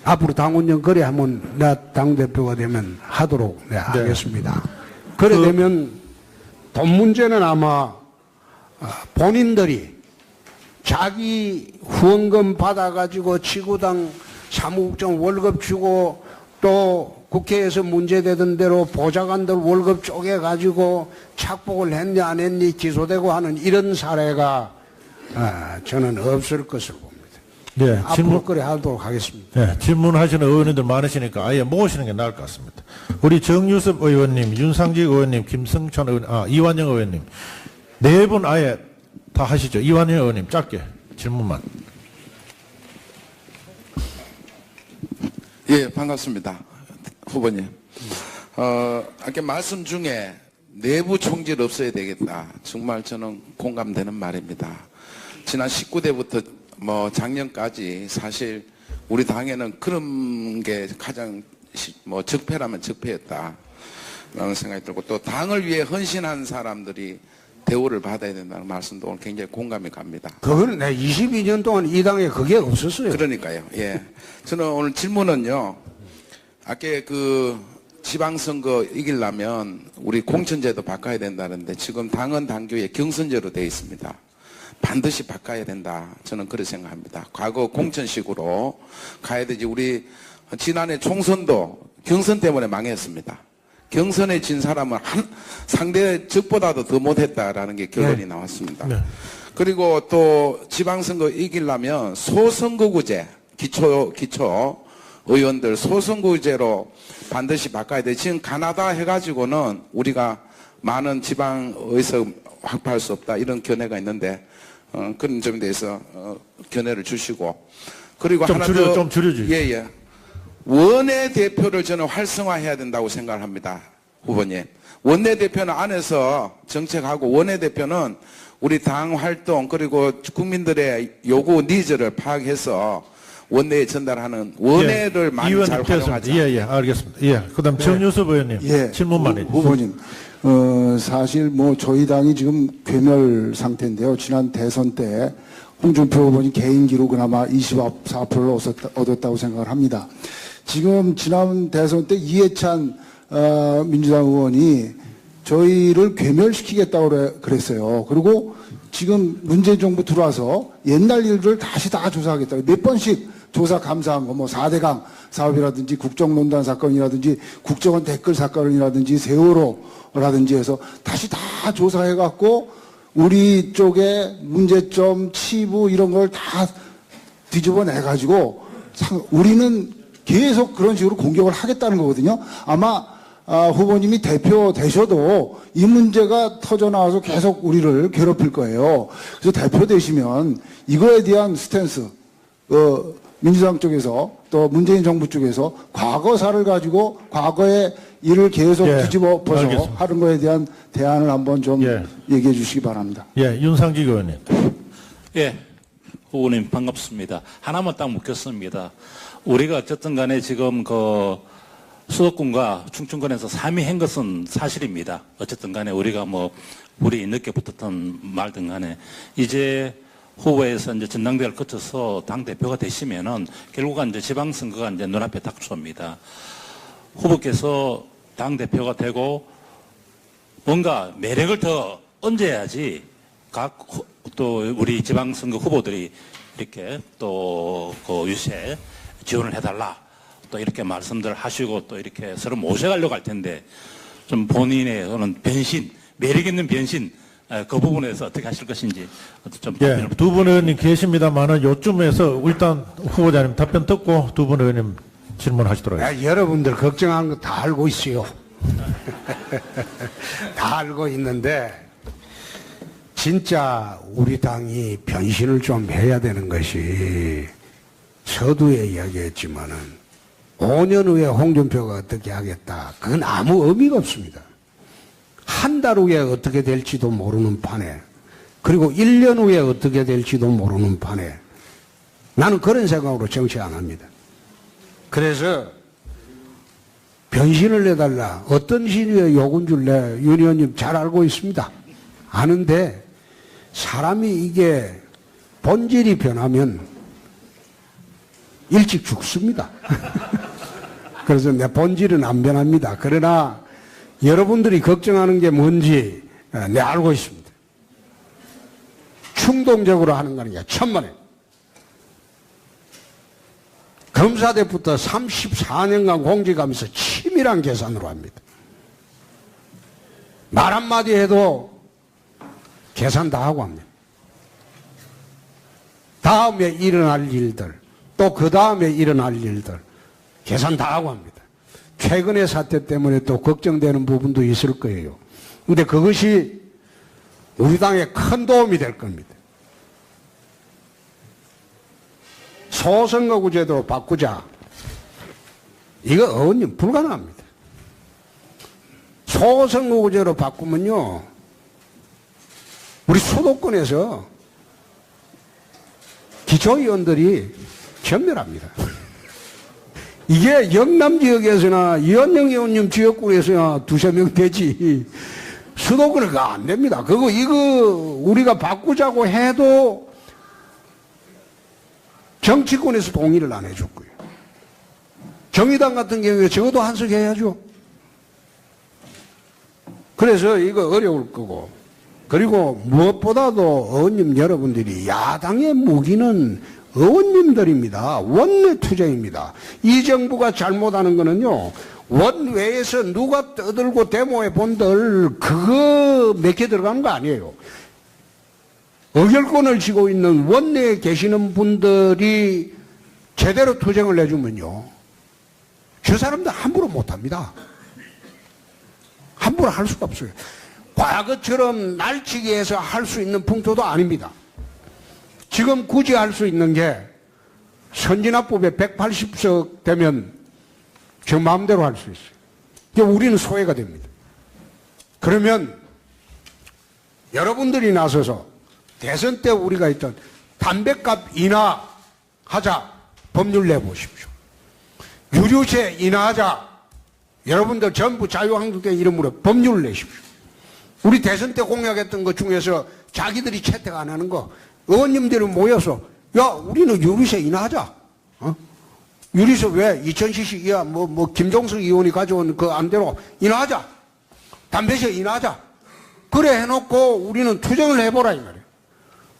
앞으로 당원령 거래하면 내가 당대표가 되면 하도록 하겠습니다. 그래 되면 돈 문제는 아마 본인들이 자기 후원금 받아가지고 지구당 사무국장 월급 주고 또 국회에서 문제되던 대로 보좌관들 월급 쪼개가지고 착복을 했니 안 했니 기소되고 하는 이런 사례가 저는 없을 것으로 봅니다. 네, 앞으로 그래 하도록 하겠습니다. 네, 질문하시는 의원님들 많으시니까 아예 모으시는 게 나을 것 같습니다. 우리 정유섭 의원님, 윤상직 의원님, 김승찬 의원, 이완영 의원님 네 분 아예 다 하시죠. 이완영 의원님 짧게 질문만. 예, 반갑습니다. 후보님. 아까 말씀 중에 내부 총질 없어야 되겠다. 정말 저는 공감되는 말입니다. 지난 19대부터 작년까지 사실 우리 당에는 그런 게 가장 적폐라면 적폐였다. 라는 생각이 들고 또 당을 위해 헌신한 사람들이 대우를 받아야 된다는 말씀도 오늘 굉장히 공감이 갑니다. 그거는 22년 동안 이 당에 그게 없었어요. 그러니까요. 예. 저는 오늘 질문은요. 아까 그 지방선거 이기려면 우리 공천제도 바꿔야 된다는데 지금 당헌 당규에 경선제로 되어 있습니다. 반드시 바꿔야 된다. 저는 그렇게 생각합니다. 과거 공천식으로 가야 되지. 우리 지난해 총선도 경선 때문에 망했습니다. 경선에 진 사람은 상대 적보다도 더 못했다라는 게 결론이 나왔습니다. 그리고 또 지방선거 이기려면 소선거구제, 기초 의원들 소선거구제로 반드시 바꿔야 돼. 지금 가나다 해가지고는 우리가 많은 지방의석 확보할 수 없다. 이런 견해가 있는데 그런 점에 대해서 견해를 주시고 그리고 하나 더 좀 줄여주세요. 예. 원내대표를 저는 활성화해야 된다고 생각을 합니다. 후보님. 원내대표는 안에서 정책하고 원내대표는 우리 당 활동 그리고 국민들의 요구 니즈를 파악해서 원내에 전달하는 원내를 많이 잘 활용하자. 예, 알겠습니다. 예, 그다음 정유섭 의원님 질문만 해주세요. 후보님, 사실 저희 당이 지금 괴멸 상태인데요. 지난 대선 때 홍준표 후보님 개인기로 그나마 24%를 얻었다고 생각을 합니다. 지금 지난 대선 때 이해찬 민주당 의원이 저희를 괴멸시키겠다고 그랬어요. 그리고 지금 문재인 정부 들어와서 옛날 일들을 다시 다 조사하겠다고 몇 번씩 조사 감사한 거 4대강 사업이라든지 국정농단 사건이라든지 국정원 댓글 사건이라든지 세월호라든지 해서 다시 다 조사해갖고 우리 쪽에 문제점, 치부 이런 걸 다 뒤집어내가지고 우리는 계속 그런 식으로 공격을 하겠다는 거거든요. 아마 후보님이 대표 되셔도 이 문제가 터져나와서 계속 우리를 괴롭힐 거예요. 그래서 대표 되시면 이거에 대한 스탠스, 민주당 쪽에서 또 문재인 정부 쪽에서 과거사를 가지고 과거의 일을 계속 뒤집어 엎어서 알겠습니다. 하는 거에 대한 대안을 한번 좀 얘기해 주시기 바랍니다. 예, 윤상직 의원님. 예, 후보님 반갑습니다. 하나만 딱 묻겠습니다. 우리가 어쨌든 간에 지금 수도권과 충청권에서 3위 한 것은 사실입니다. 어쨌든 간에 우리가 우리 늦게 붙었던 말든 간에 이제 후보에서 이제 전당대회를 거쳐서 당대표가 되시면은 결국은 이제 지방선거가 이제 눈앞에 닥쳐옵니다. 후보께서 당대표가 되고 뭔가 매력을 더 얹어야지 또 우리 지방선거 후보들이 이렇게 또 유세 지원을 해달라 또 이렇게 말씀들 하시고 또 이렇게 서로 모셔가려고 할 텐데 좀 본인의 변신, 매력 있는 변신 그 부분에서 어떻게 하실 것인지 좀 두 분 의원님 계십니다만은 요쯤에서 일단 후보자님 답변 듣고 두 분 의원님 질문하시도록 하겠습니다. 여러분들 걱정하는 거 다 알고 있어요. 다 알고 있는데 진짜 우리 당이 변신을 좀 해야 되는 것이 서두에 이야기했지만은 5년 후에 홍준표가 어떻게 하겠다. 그건 아무 의미가 없습니다. 한 달 후에 어떻게 될지도 모르는 판에 그리고 1년 후에 어떻게 될지도 모르는 판에 나는 그런 생각으로 정치 안 합니다. 그래서 변신을 해달라. 어떤 시류의 요구인 줄 윤 의원님 잘 알고 있습니다. 아는데 사람이 이게 본질이 변하면 일찍 죽습니다. 그래서 내 본질은 안 변합니다. 그러나 여러분들이 걱정하는 게 뭔지 내 알고 있습니다. 충동적으로 하는 거 아니야. 천만에. 검사 때부터 34년간 공직하면서 치밀한 계산으로 합니다. 말 한마디 해도 계산 다 하고 합니다. 다음에 일어날 일들, 또 그 다음에 일어날 일들, 계산 다 하고 합니다. 최근의 사태 때문에 또 걱정되는 부분도 있을 거예요. 근데 그것이 우리 당에 큰 도움이 될 겁니다. 소선거구제도로 바꾸자. 이거 의원님 불가능합니다. 소선거구제로 바꾸면요, 우리 수도권에서 기초의원들이 전멸합니다. 이게 영남 지역에서나 이완영 의원님 지역구에서나 두세 명 되지 수도권은 그거 안 됩니다. 그거 이거 우리가 바꾸자고 해도 정치권에서 동의를 안 해줄 거예요. 정의당 같은 경우에 적어도 한석해야죠. 그래서 이거 어려울 거고, 그리고 무엇보다도 의원님 여러분들이 야당의 무기는 의원님들입니다. 원내 투쟁입니다. 이 정부가 잘못하는 거는요, 원외에서 누가 떠들고 데모해 본들 그거 몇 개 들어가는 거 아니에요. 의결권을 쥐고 있는 원내에 계시는 분들이 제대로 투쟁을 내주면요, 저 사람들 함부로 못합니다. 함부로 할 수가 없어요. 과거처럼 날치기 해서 할 수 있는 풍토도 아닙니다. 지금 굳이 할 수 있는 게 선진화법에 180석 되면 저 마음대로 할 수 있어요. 그러니까 우리는 소외가 됩니다. 그러면 여러분들이 나서서 대선 때 우리가 했던 담배값 인하하자 법률 내보십시오. 유류세 인하하자 여러분들 전부 자유한국당 이름으로 법률을 내십시오. 우리 대선 때 공약했던 것 중에서 자기들이 채택 안 하는 거 의원님들이 모여서 야 우리는 유류세 인하하자. 유류세 왜 2000cc 이하 김종석 의원이 가져온 그 안대로 인하하자. 담배세 인하하자. 그래 해놓고 우리는 투쟁을 해보라 이 말이에요.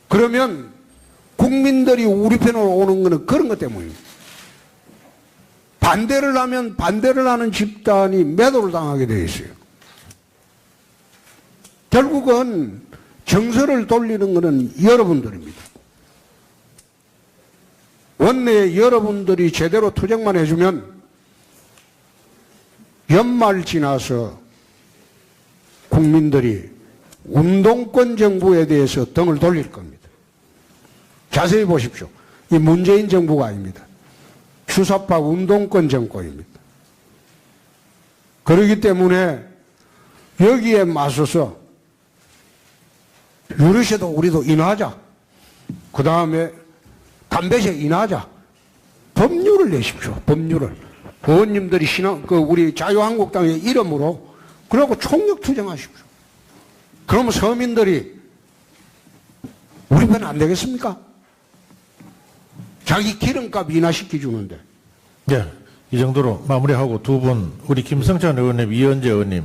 그러면 국민들이 우리 편으로 오는 거는 그런 것 때문입니다. 반대를 하면 반대를 하는 집단이 매도를 당하게 되어 있어요. 결국은 정서를 돌리는 것은 여러분들입니다. 원내에 여러분들이 제대로 투쟁만 해주면 연말 지나서 국민들이 운동권 정부에 대해서 등을 돌릴 겁니다. 자세히 보십시오. 이 문재인 정부가 아닙니다. 주사파 운동권 정권입니다. 그렇기 때문에 여기에 맞서서 유류세도 우리도 인하하자. 그 다음에 담배세 인하하자. 법률을 내십시오. 법률을. 의원님들이 우리 자유한국당의 이름으로 그러고 총력 투쟁하십시오. 그러면 서민들이 우리 편 안 되겠습니까? 자기 기름값 인하시켜 주는데. 네, 이 정도로 마무리하고 두 분, 우리 김성찬 의원님, 이현재 의원님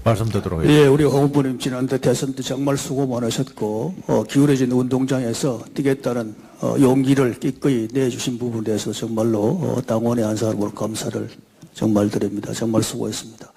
말씀 듣도록 하겠습니다. 예, 우리 홍 후보님 지난해 대선 때 정말 수고 많으셨고 기울어진 운동장에서 뛰겠다는 용기를 기꺼이 내주신 부분에 대해서 정말로 당원의 한 사람으로 감사를 정말 드립니다. 정말 수고했습니다.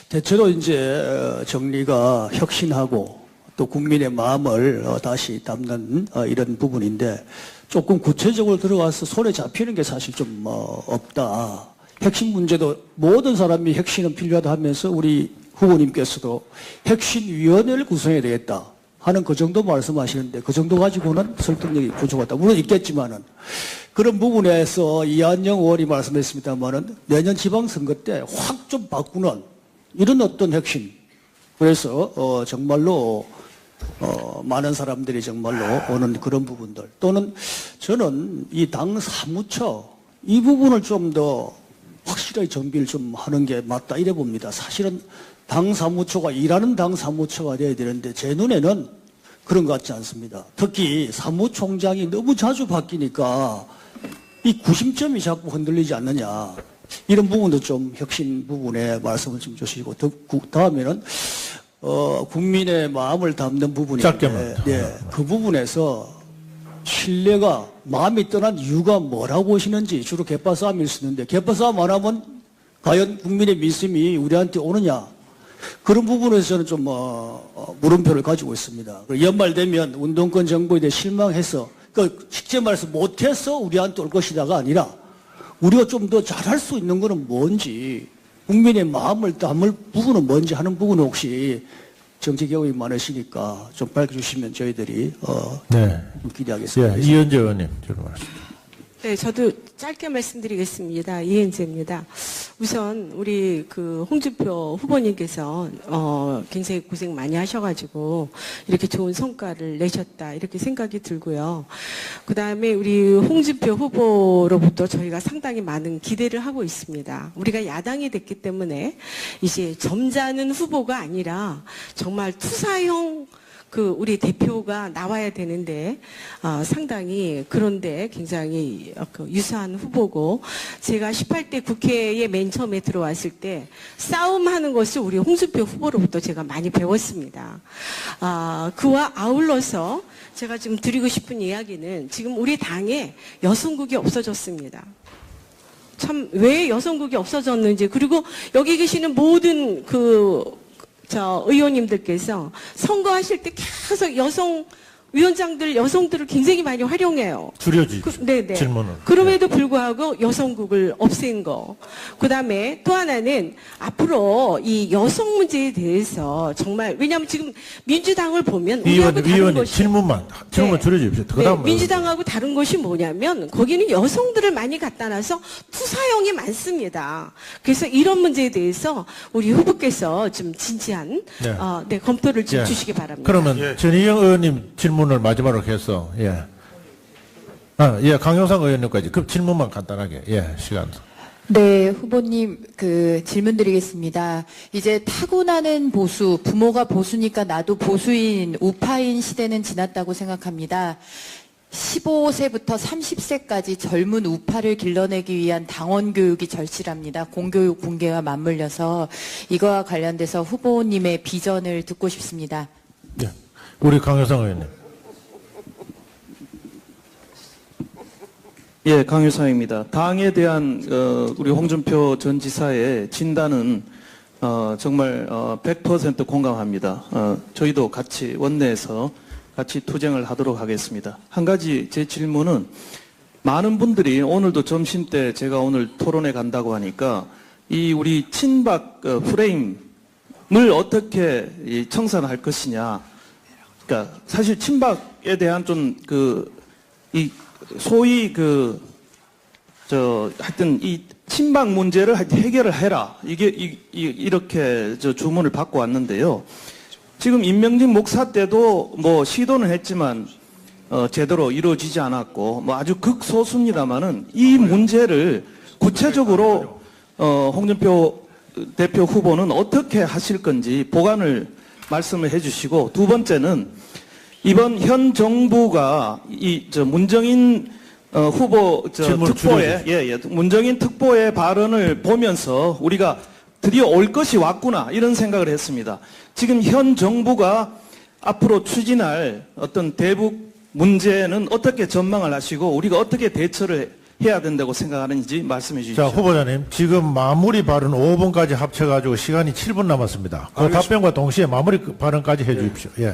대체로 이제 정리가 혁신하고 또 국민의 마음을 다시 담는 이런 부분인데 조금 구체적으로 들어가서 손에 잡히는 게 사실 좀 없다. 핵심 문제도 모든 사람이 핵심은 필요하다 하면서 우리 후보님께서도 핵심위원회를 구성해야 되겠다 하는 그 정도 말씀하시는데 그 정도 가지고는 설득력이 부족하다. 물론 있겠지만은 그런 부분에서 이한영 의원이 말씀했습니다만은 내년 지방선거 때 확 좀 바꾸는 이런 어떤 핵심. 그래서 정말로 많은 사람들이 정말로 오는 그런 부분들 또는 저는 이 당 사무처 이 부분을 좀 더 확실하게 정비를 좀 하는 게 맞다 이래 봅니다. 사실은 당 사무처가 일하는 당 사무처가 돼야 되는데 제 눈에는 그런 것 같지 않습니다. 특히 사무총장이 너무 자주 바뀌니까 이 구심점이 자꾸 흔들리지 않느냐. 이런 부분도 좀 혁신 부분에 말씀을 좀 주시고, 다음에는, 국민의 마음을 담는 부분인데, 짧게만. 네, 그 부분에서 신뢰가 마음이 떠난 이유가 뭐라고 보시는지. 주로 개파 싸움일 수 있는데, 개파 싸움 안 하면 과연 국민의 민심이 우리한테 오느냐. 그런 부분에서 저는 좀 물음표를 가지고 있습니다. 연말 되면 운동권 정부에 대해 실망해서, 직접 말해서 못해서 우리한테 올 것이다가 아니라 우리가 좀 더 잘할 수 있는 거는 뭔지, 국민의 마음을 담을 부분은 뭔지 하는 부분은 혹시 정치 경험이 많으시니까 좀 밝혀주시면 저희들이 네. 좀 기대하겠습니다. 예, 이현재 의원님 질문하십시오. 네, 저도 짧게 말씀드리겠습니다. 이은재입니다. 우선 우리 홍준표 후보님께서 굉장히 고생 많이 하셔가지고 이렇게 좋은 성과를 내셨다 이렇게 생각이 들고요. 그 다음에 우리 홍준표 후보로부터 저희가 상당히 많은 기대를 하고 있습니다. 우리가 야당이 됐기 때문에 이제 점잖은 후보가 아니라 정말 투사형 우리 대표가 나와야 되는데, 상당히 그런데 굉장히 유사한 후보고, 제가 18대 국회에 맨 처음에 들어왔을 때 싸움하는 것을 우리 홍준표 후보로부터 제가 많이 배웠습니다. 그와 아울러서 제가 지금 드리고 싶은 이야기는 지금 우리 당에 여성국이 없어졌습니다. 참, 왜 여성국이 없어졌는지, 그리고 여기 계시는 모든 의원님들께서 선거하실 때 계속 여성들을 굉장히 많이 활용해요. 줄여주십시오. 네네. 질문을. 그럼에도 불구하고 여성국을 없앤 거. 그 다음에 또 하나는 앞으로 이 여성 문제에 대해서 정말, 왜냐하면 지금 민주당을 보면 우리하고 다른 것이. 질문 줄여주십시오. 네, 민주당하고 다른 것이 뭐냐면 거기는 여성들을 많이 갖다 놔서 투사형이 많습니다. 그래서 이런 문제에 대해서 우리 후보께서 좀 진지한 검토를 좀 주시기 바랍니다. 그러면 전희영 의원님 질문을 마지막으로 해서 강효상 의원님까지 그 질문만 간단하게 시간. 네, 후보님 질문 드리겠습니다. 이제 타고나는 보수, 부모가 보수니까 나도 보수인 우파인 시대는 지났다고 생각합니다. 15세부터 30세까지 젊은 우파를 길러내기 위한 당원 교육이 절실합니다. 공교육 붕괴와 맞물려서 이거와 관련돼서 후보님의 비전을 듣고 싶습니다. 네, 우리 강효상 의원님. 예, 강효상입니다. 당에 대한 우리 홍준표 전 지사의 진단은 정말 100% 공감합니다. 저희도 같이 원내에서 같이 투쟁을 하도록 하겠습니다. 한 가지 제 질문은, 많은 분들이 오늘도 점심 때 제가 오늘 토론회 간다고 하니까 이 우리 친박 프레임을 어떻게 청산할 것이냐. 그러니까 사실 친박에 대한 좀 소위 하여튼 이 친박 문제를 해결을 해라. 이렇게 주문을 받고 왔는데요. 지금 임명진 목사 때도 시도는 했지만 제대로 이루어지지 않았고 아주 극소수입니다만은 이 문제를 구체적으로 홍준표 대표 후보는 어떻게 하실 건지 보관을 말씀을 해주시고, 두 번째는 이번 현 정부가 문정인 후보 특보의 문정인 특보의 발언을 보면서 우리가 드디어 올 것이 왔구나 이런 생각을 했습니다. 지금 현 정부가 앞으로 추진할 어떤 대북 문제는 어떻게 전망을 하시고 우리가 어떻게 대처를 해야 된다고 생각하는지 말씀해 주십시오. 자, 후보자님, 지금 마무리 발언 5분까지 합쳐가지고 시간이 7분 남았습니다. 그 답변과 동시에 마무리 발언까지 해 주십시오. 예.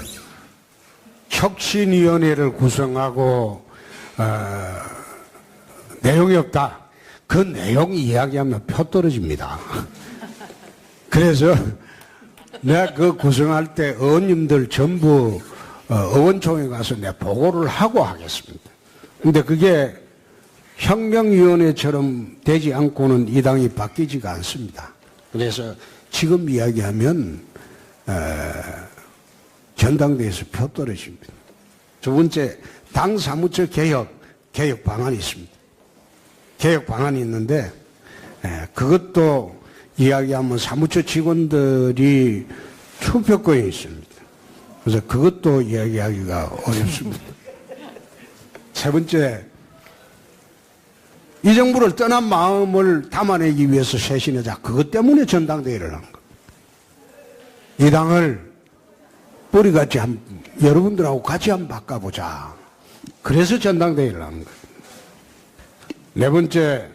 혁신위원회를 구성하고 내용이 없다. 그 내용 이야기하면 표 떨어집니다. 그래서 내가 그 구성할 때 의원님들 전부 의원총회 가서 내 보고를 하고 하겠습니다. 근데 그게 혁명위원회처럼 되지 않고는 이 당이 바뀌지가 않습니다. 그래서 지금 이야기하면 전당대회에서 표 떨어집니다. 두 번째, 당 사무처 개혁 방안이 있습니다. 개혁 방안이 있는데 그것도 이야기하면 사무처 직원들이 투표권이 있습니다. 그래서 그것도 이야기하기가 어렵습니다. 세 번째, 이 정부를 떠난 마음을 담아내기 위해서 쇄신하자. 그것 때문에 전당대회를 한 겁니다. 이 당을 뿌리같이 여러분들하고 같이 한번 바꿔보자. 그래서 전당대회를 하는 거예요. 네 번째,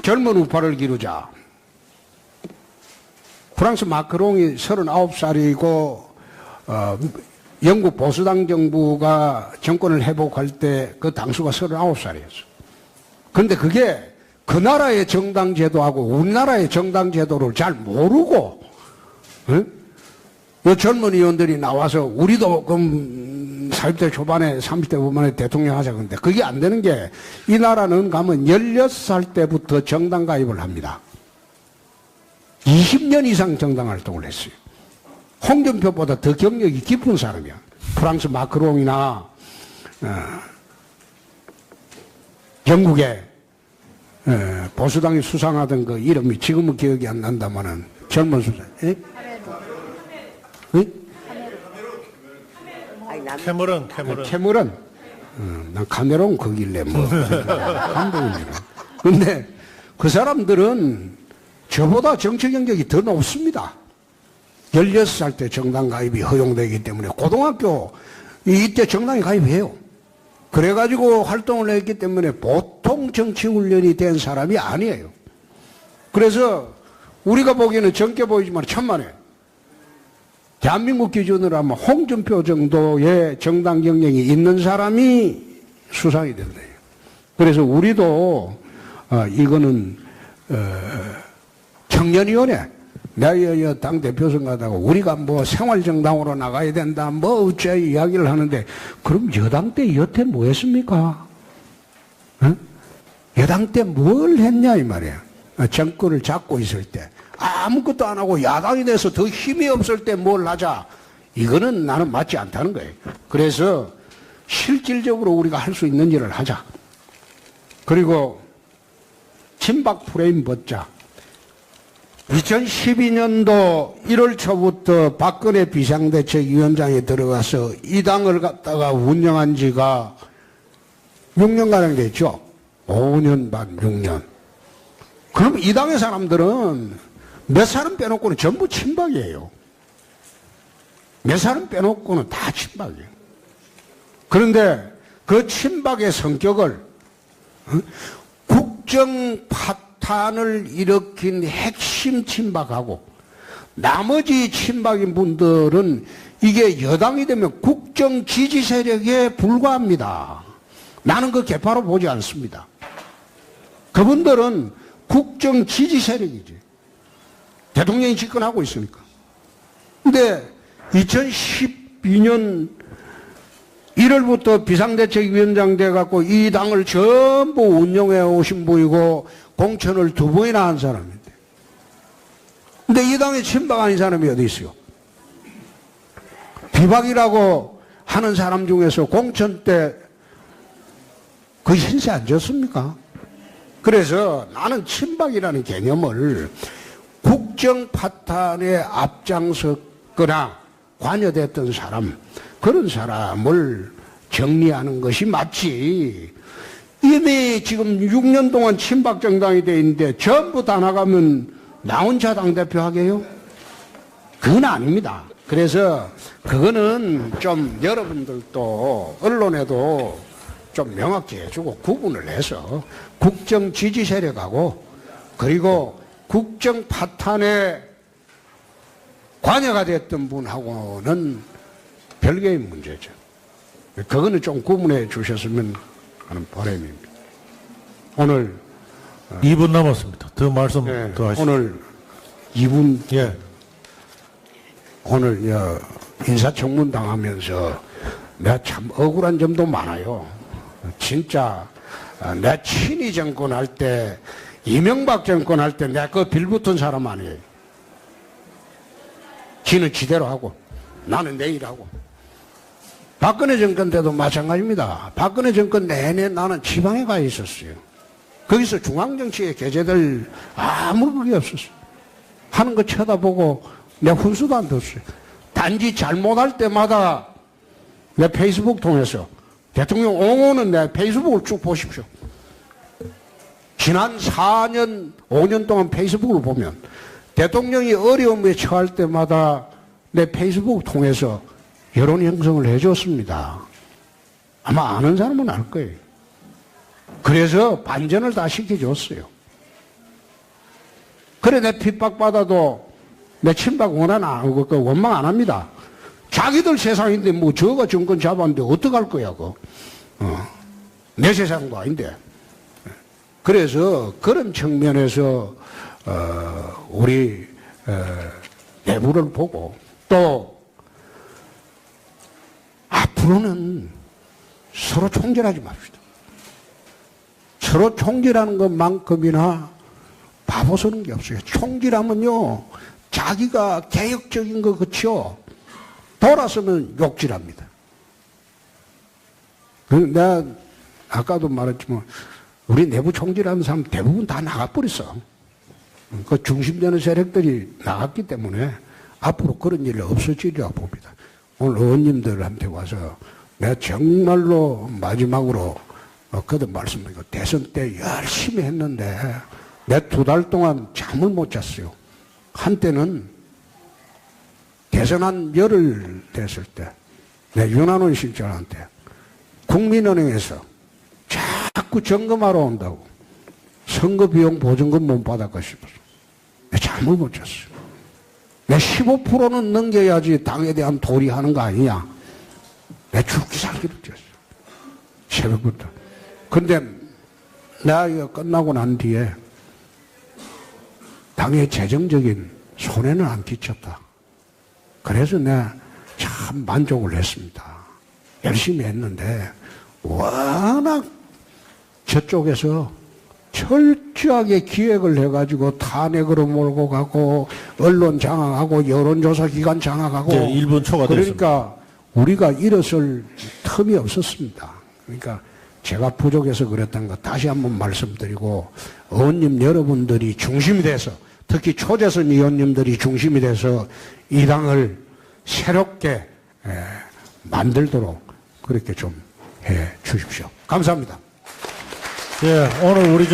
젊은 우파를 기르자. 프랑스 마크롱이 39살이고 영국 보수당 정부가 정권을 회복할 때 그 당수가 39살이었어. 그런데 그게 그 나라의 정당 제도하고 우리나라의 정당 제도를 잘 모르고 이 젊은 의원들이 나와서 우리도 그럼 40대 초반에 30대 후반에 대통령 하자. 그런데 그게 안 되는 게 이 나라는 가면 16살 때부터 정당 가입을 합니다. 20년 이상 정당 활동을 했어요. 홍준표보다 더 경력이 깊은 사람이야. 프랑스 마크롱이나 영국의 보수당이 수상하던 그 이름이 지금은 기억이 안 난다마는 젊은 수상. 캐머런. 난 카메론 거길래 뭐 감독이네. 근데 그 사람들은 저보다 정치 경력이 더 높습니다. 16살 때 정당 가입이 허용되기 때문에 고등학교 이때 정당에 가입해요. 그래가지고 활동을 했기 때문에 보통 정치 훈련이 된 사람이 아니에요. 그래서 우리가 보기에는 젊게 보이지만 천만에 대한민국 기준으로 하면 홍준표 정도의 정당 경력이 있는 사람이 수상이 된대요. 그래서 우리도 이거는 청년위원회 내가 당대표 선거하다가 우리가 뭐 생활정당으로 나가야 된다 뭐 어째 이야기를 하는데 그럼 여당 때 여태 뭐 했습니까? 여당 때 뭘 했냐 이 말이야. 정권을 잡고 있을 때 아무것도 안 하고 야당이 돼서 더 힘이 없을 때 뭘 하자. 이거는 나는 맞지 않다는 거예요. 그래서 실질적으로 우리가 할 수 있는 일을 하자. 그리고 친박 프레임 벗자. 2012년도 1월 초부터 박근혜 비상대책위원장에 들어가서 이 당을 갖다가 운영한 지가 6년가량 됐죠. 5년 반, 6년. 그럼 이 당의 사람들은 몇 사람 빼놓고는 전부 친박이에요. 몇 사람 빼놓고는 다 친박이에요. 그런데 그 친박의 성격을 국정 파탄을 일으킨 핵심 친박하고 나머지 친박인 분들은 이게 여당이 되면 국정 지지 세력에 불과합니다. 나는 그 개파로 보지 않습니다. 그분들은 국정 지지 세력이지. 대통령이 집권하고 있으니까. 근데 2012년 1월부터 비상대책위원장 돼갖고 이 당을 전부 운영해 오신 분이고 공천을 2번이나 한 사람인데. 근데 이 당에 친박 아닌 사람이 어디 있어요? 비박이라고 하는 사람 중에서 공천 때 그 신세 안 졌습니까? 그래서 나는 친박이라는 개념을 국정 파탄에 앞장섰거나 관여됐던 사람, 그런 사람을 정리하는 것이 맞지. 이미 지금 6년 동안 친박 정당이 돼 있는데 전부 다 나가면 나 혼자 당대표 하게요? 그건 아닙니다. 그래서 그거는 좀 여러분들도 언론에도 좀 명확히 해주고 구분을 해서 국정 지지 세력하고 그리고 국정 파탄에 관여가 됐던 분하고는 별개의 문제죠. 그거는 좀 구분해 주셨으면 하는 바람입니다. 오늘 2분 남았습니다. 더 말씀 더 하시죠. 오늘 2분 오늘 인사청문 당하면서 내가 참 억울한 점도 많아요. 진짜 내 친이 정권할 때 이명박 정권할 때 내가 그 빌붙은 사람 아니에요. 지는 지대로 하고 나는 내일 하고. 박근혜 정권 때도 마찬가지입니다. 박근혜 정권 내내 나는 지방에 가 있었어요. 거기서 중앙정치에 개재될 아무 그게 없었어요. 하는 거 쳐다보고 내 훈수도 안 뒀어요. 단지 잘못할 때마다 내 페이스북 통해서 대통령 옹호는 내 페이스북을 쭉 보십시오. 지난 4년, 5년 동안 페이스북을 보면 대통령이 어려움에 처할 때마다 내 페이스북을 통해서 여론 형성을 해줬습니다. 아마 아는 사람은 알 거예요. 그래서 반전을 다 시켜줬어요. 그래, 내 핍박받아도 내 친박 원망 안 합니다. 자기들 세상인데 뭐 저가 정권 잡았는데 어떡할 거야, 내 세상도 아닌데. 그래서 그런 측면에서 우리 내부를 보고 또 앞으로는 서로 총질하지 맙시다. 서로 총질하는 것만큼이나 바보 서는 게 없어요. 총질하면요, 자기가 개혁적인 거 그치요, 돌아서면 욕질합니다. 내가 아까도 말했지만 우리 내부 총질하는 사람 대부분 다 나가버렸어. 그 중심되는 세력들이 나갔기 때문에 앞으로 그런 일이 없어지리라고 봅니다. 오늘 의원님들한테 와서 내가 정말로 마지막으로 그도 말씀드리고 대선 때 열심히 했는데 내 2달 동안 잠을 못 잤어요. 한때는 대선 한 열흘 됐을 때 내 윤한원 실장한테 국민은행에서 자꾸 점검하러 온다고 선거 비용 보증금 못 받을까 싶어서 내 잠을 못 잤어요. 내 15%는 넘겨야지 당에 대한 도리하는 거 아니냐. 내 죽기 살기로 뛰었어요. 새벽부터. 근데 내가 이거 끝나고 난 뒤에 당의 재정적인 손해는 안 끼쳤다. 그래서 내가 참 만족을 했습니다. 열심히 했는데 워낙 저쪽에서 철저하게 기획을 해가지고 탄핵으로 몰고 가고 언론 장악하고 여론조사 기관 장악하고 네, 1분 초과 그러니까 우리가 일어설 틈이 없었습니다. 그러니까 제가 부족해서 그랬다는 거 다시 한번 말씀드리고 의원님 여러분들이 중심이 돼서 특히 초재선 의원님들이 중심이 돼서 이 당을 새롭게 만들도록 그렇게 좀 해 주십시오. 감사합니다. 예, 오늘 우리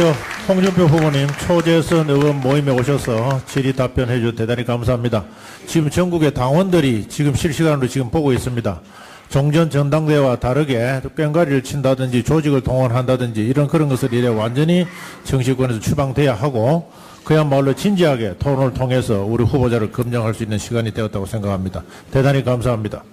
홍준표 후보님 초재선 의원 모임에 오셔서 질의 답변해 주셔서 대단히 감사합니다. 지금 전국의 당원들이 지금 실시간으로 지금 보고 있습니다. 종전 전당대회와 다르게 꽹과리를 친다든지 조직을 동원한다든지 이런 그런 것을 이래 완전히 정치권에서 추방돼야 하고 그야말로 진지하게 토론을 통해서 우리 후보자를 검증할 수 있는 시간이 되었다고 생각합니다. 대단히 감사합니다.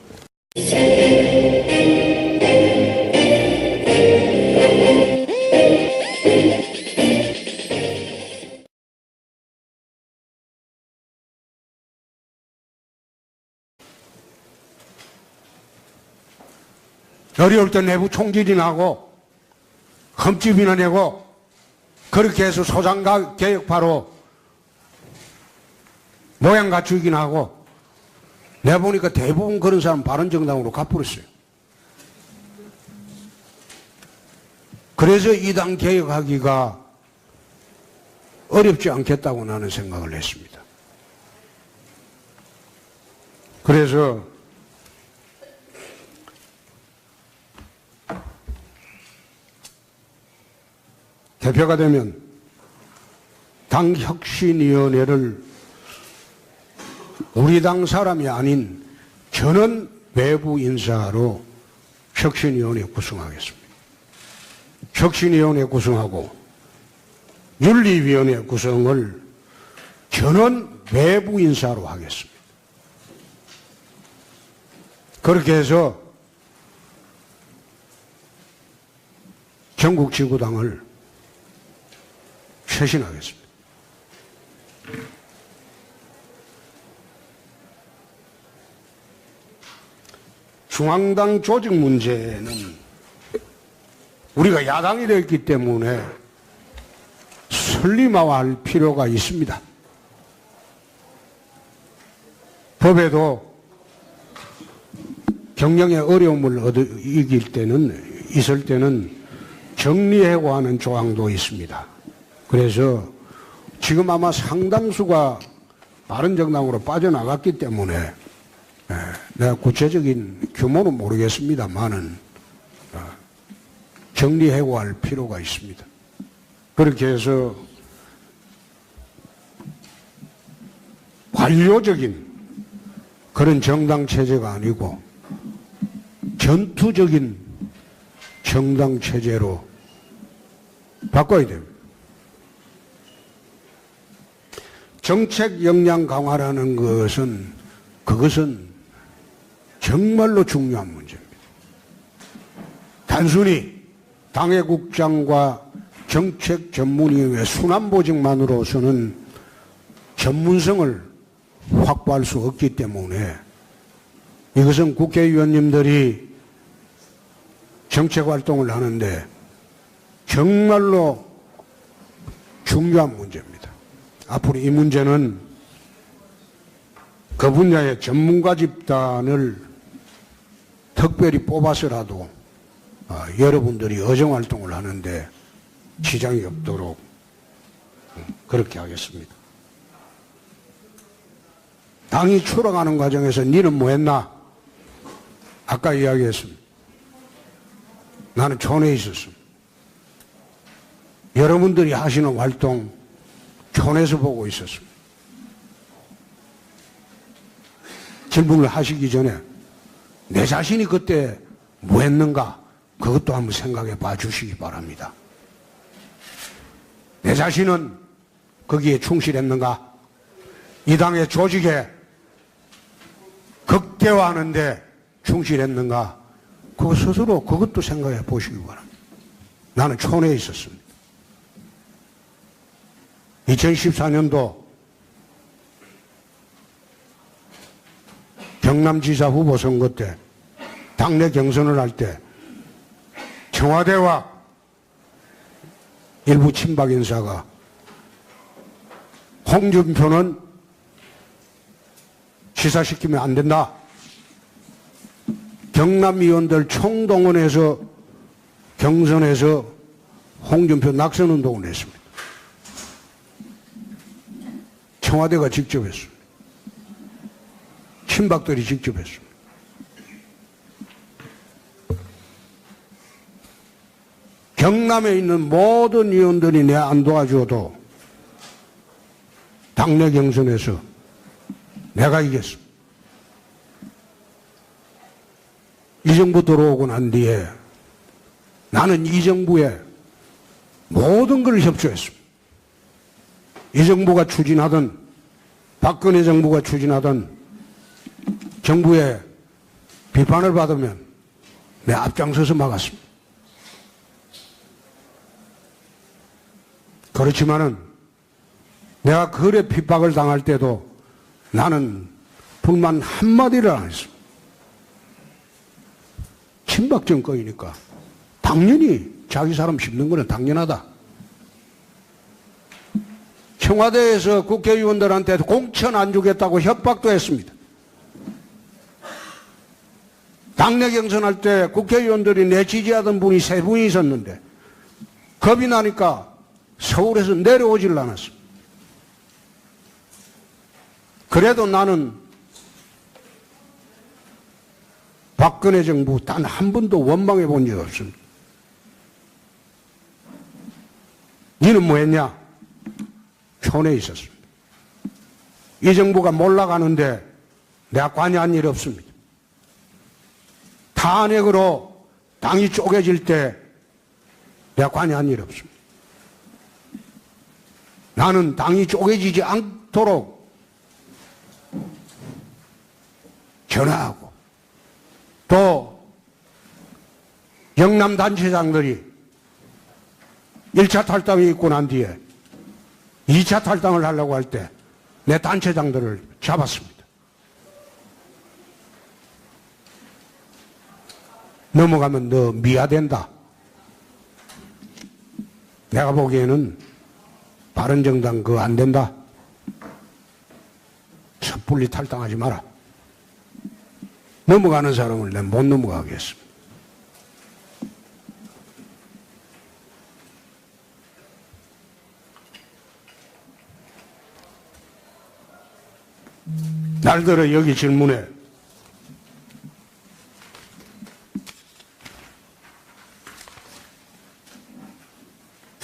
어려울 때 내부 총질이 나고 흠집이나 내고 그렇게 해서 소장가 개혁파로 모양 갖추긴 하고 내가 보니까 대부분 그런 사람 바른정당으로 가버렸어요. 그래서 이 당 개혁하기가 어렵지 않겠다고 나는 생각을 했습니다. 그래서 대표가 되면 당혁신위원회를 우리 당 사람이 아닌 전원 외부 인사로 혁신위원회 구성하겠습니다. 혁신위원회 구성하고 윤리위원회 구성을 전원 외부 인사로 하겠습니다. 그렇게 해서 전국지구당을 쇄신하겠습니다. 중앙당 조직 문제는 우리가 야당이 됐기 때문에 설리마화할 필요가 있습니다. 법에도 경영의 어려움을 있을 때는 정리해고하는 조항도 있습니다. 그래서 지금 아마 상당수가 바른정당으로 빠져나갔기 때문에 내가 구체적인 규모는 모르겠습니다만은 정리해고할 필요가 있습니다. 그렇게 해서 관료적인 그런 정당 체제가 아니고 전투적인 정당 체제로 바꿔야 됩니다. 정책 역량 강화라는 그것은 정말로 중요한 문제입니다. 단순히 당회국장과 정책전문위원회 순환보직만으로서는 전문성을 확보할 수 없기 때문에 이것은 국회의원님들이 정책활동을 하는데 정말로 중요한 문제입니다. 앞으로 이 문제는 그 분야의 전문가 집단을 특별히 뽑아서라도 여러분들이 의정활동을 하는데 지장이 없도록 그렇게 하겠습니다. 당이 추락하는 과정에서 니는 뭐 했나? 아까 이야기했습니다. 나는 촌에 있었습니다. 여러분들이 하시는 활동 촌에서 보고 있었습니다. 질문을 하시기 전에 내 자신이 그때 뭐 했는가? 그것도 한번 생각해 봐 주시기 바랍니다. 내 자신은 거기에 충실했는가? 이 당의 조직에 극대화하는데 충실했는가? 그거 스스로 그것도 생각해 보시기 바랍니다. 나는 촌에 있었습니다. 2014년도 경남지사 후보 선거 때 당내 경선을 할 때 청와대와 일부 친박 인사가 홍준표는 시사시키면 안 된다. 경남 의원들 총동원해서 경선에서 홍준표 낙선운동을 했습니다. 청와대가 직접 했습니다. 친박들이 직접 했습니다. 경남에 있는 모든 의원들이 내 안 도와줘도 당내 경선에서 내가 이겼습니다. 이 정부 들어오고 난 뒤에 나는 이 정부에 모든 걸 협조했습니다. 이 정부가 추진하던 박근혜 정부가 추진하던 정부의 비판을 받으면 내 앞장서서 막았습니다. 그렇지만은 내가 그래 핍박을 당할 때도 나는 불만 한마디를 안 했습니다. 친박 정권이니까 당연히 자기 사람 씹는 거는 당연하다. 청와대에서 국회의원들한테 공천 안 주겠다고 협박도 했습니다. 당내 경선할 때 국회의원들이 내 지지하던 분이 3분이 있었는데 겁이 나니까 서울에서 내려오질 않았습니다. 그래도 나는 박근혜 정부 단 한 번도 원망해 본 적 없습니다. 니는 뭐 했냐? 촌에 있었습니다. 이 정부가 몰락하는데 내가 관여한 일 없습니다. 탄핵으로 당이 쪼개질 때 내가 관여한 일 없습니다. 나는 당이 쪼개지지 않도록 전화하고 또 영남 단체장들이 1차 탈당이 있고 난 뒤에 2차 탈당을 하려고 할 때 내 단체장들을 잡았습니다. 넘어가면 너 미화된다. 내가 보기에는 바른정당 그거 안 된다. 섣불리 탈당하지 마라. 넘어가는 사람을 내가 못 넘어가겠습니다. 날들어 여기 질문에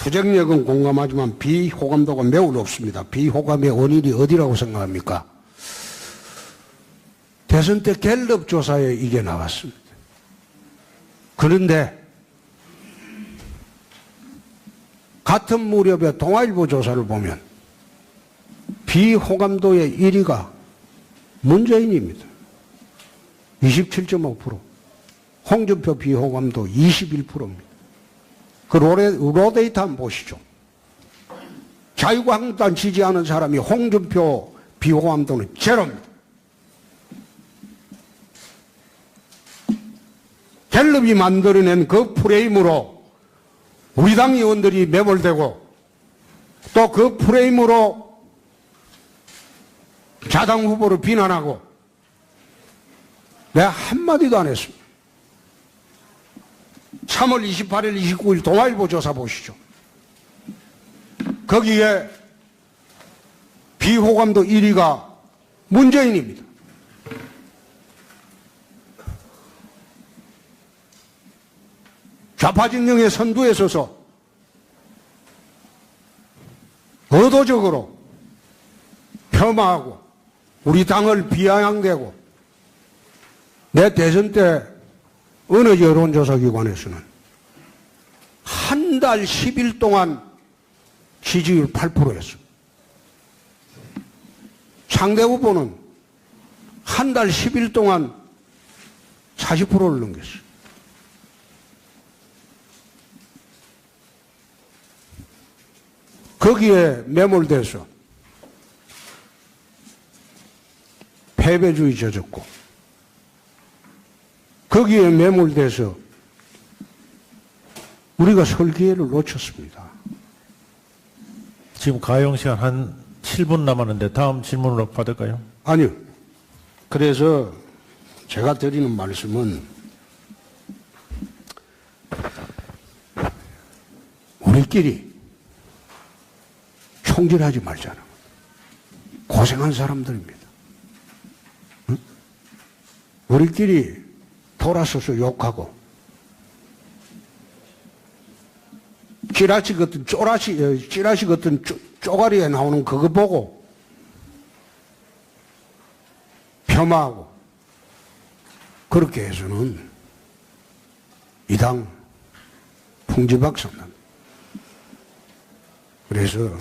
투쟁력은 공감하지만 비호감도가 매우 높습니다. 비호감의 원인이 어디라고 생각합니까? 대선 때 갤럽 조사에 이게 나왔습니다. 그런데 같은 무렵에 동아일보 조사를 보면 비호감도의 1위가 문재인입니다. 27.5%. 홍준표 비호감도 21%입니다. 그 로데이터 한번 보시죠. 자유한국당 지지하는 사람이 홍준표 비호감도는 제로입니다. 갤럽이 만들어낸 그 프레임으로 우리 당 의원들이 매몰되고 또 그 프레임으로 자당 후보를 비난하고 내가 한마디도 안 했습니다. 3월 28일, 29일 동아일보 조사 보시죠. 거기에 비호감도 1위가 문재인입니다. 좌파 진영의 선두에 서서 의도적으로 폄하하고 우리 당을 비아냥대고 내 대선 때 어느 여론조사기관에서는 한 달 10일 동안 지지율 8%였습니다. 상대 후보는 한 달 10일 동안 40%를 넘겼어요. 거기에 매몰돼서 패배주의 젖었고 거기에 매몰돼서 우리가 설 기회를 놓쳤습니다. 지금 가용 시간 한 7분 남았는데 다음 질문으로 받을까요? 아니요. 그래서 제가 드리는 말씀은 우리끼리 총질하지 말잖아. 고생한 사람들입니다. 응? 우리끼리 돌아서서 욕하고 찌라시 같은 쪼가리에 나오는 그거 보고 폄하하고 그렇게 해서는 이 당 풍지박산납니다. 그래서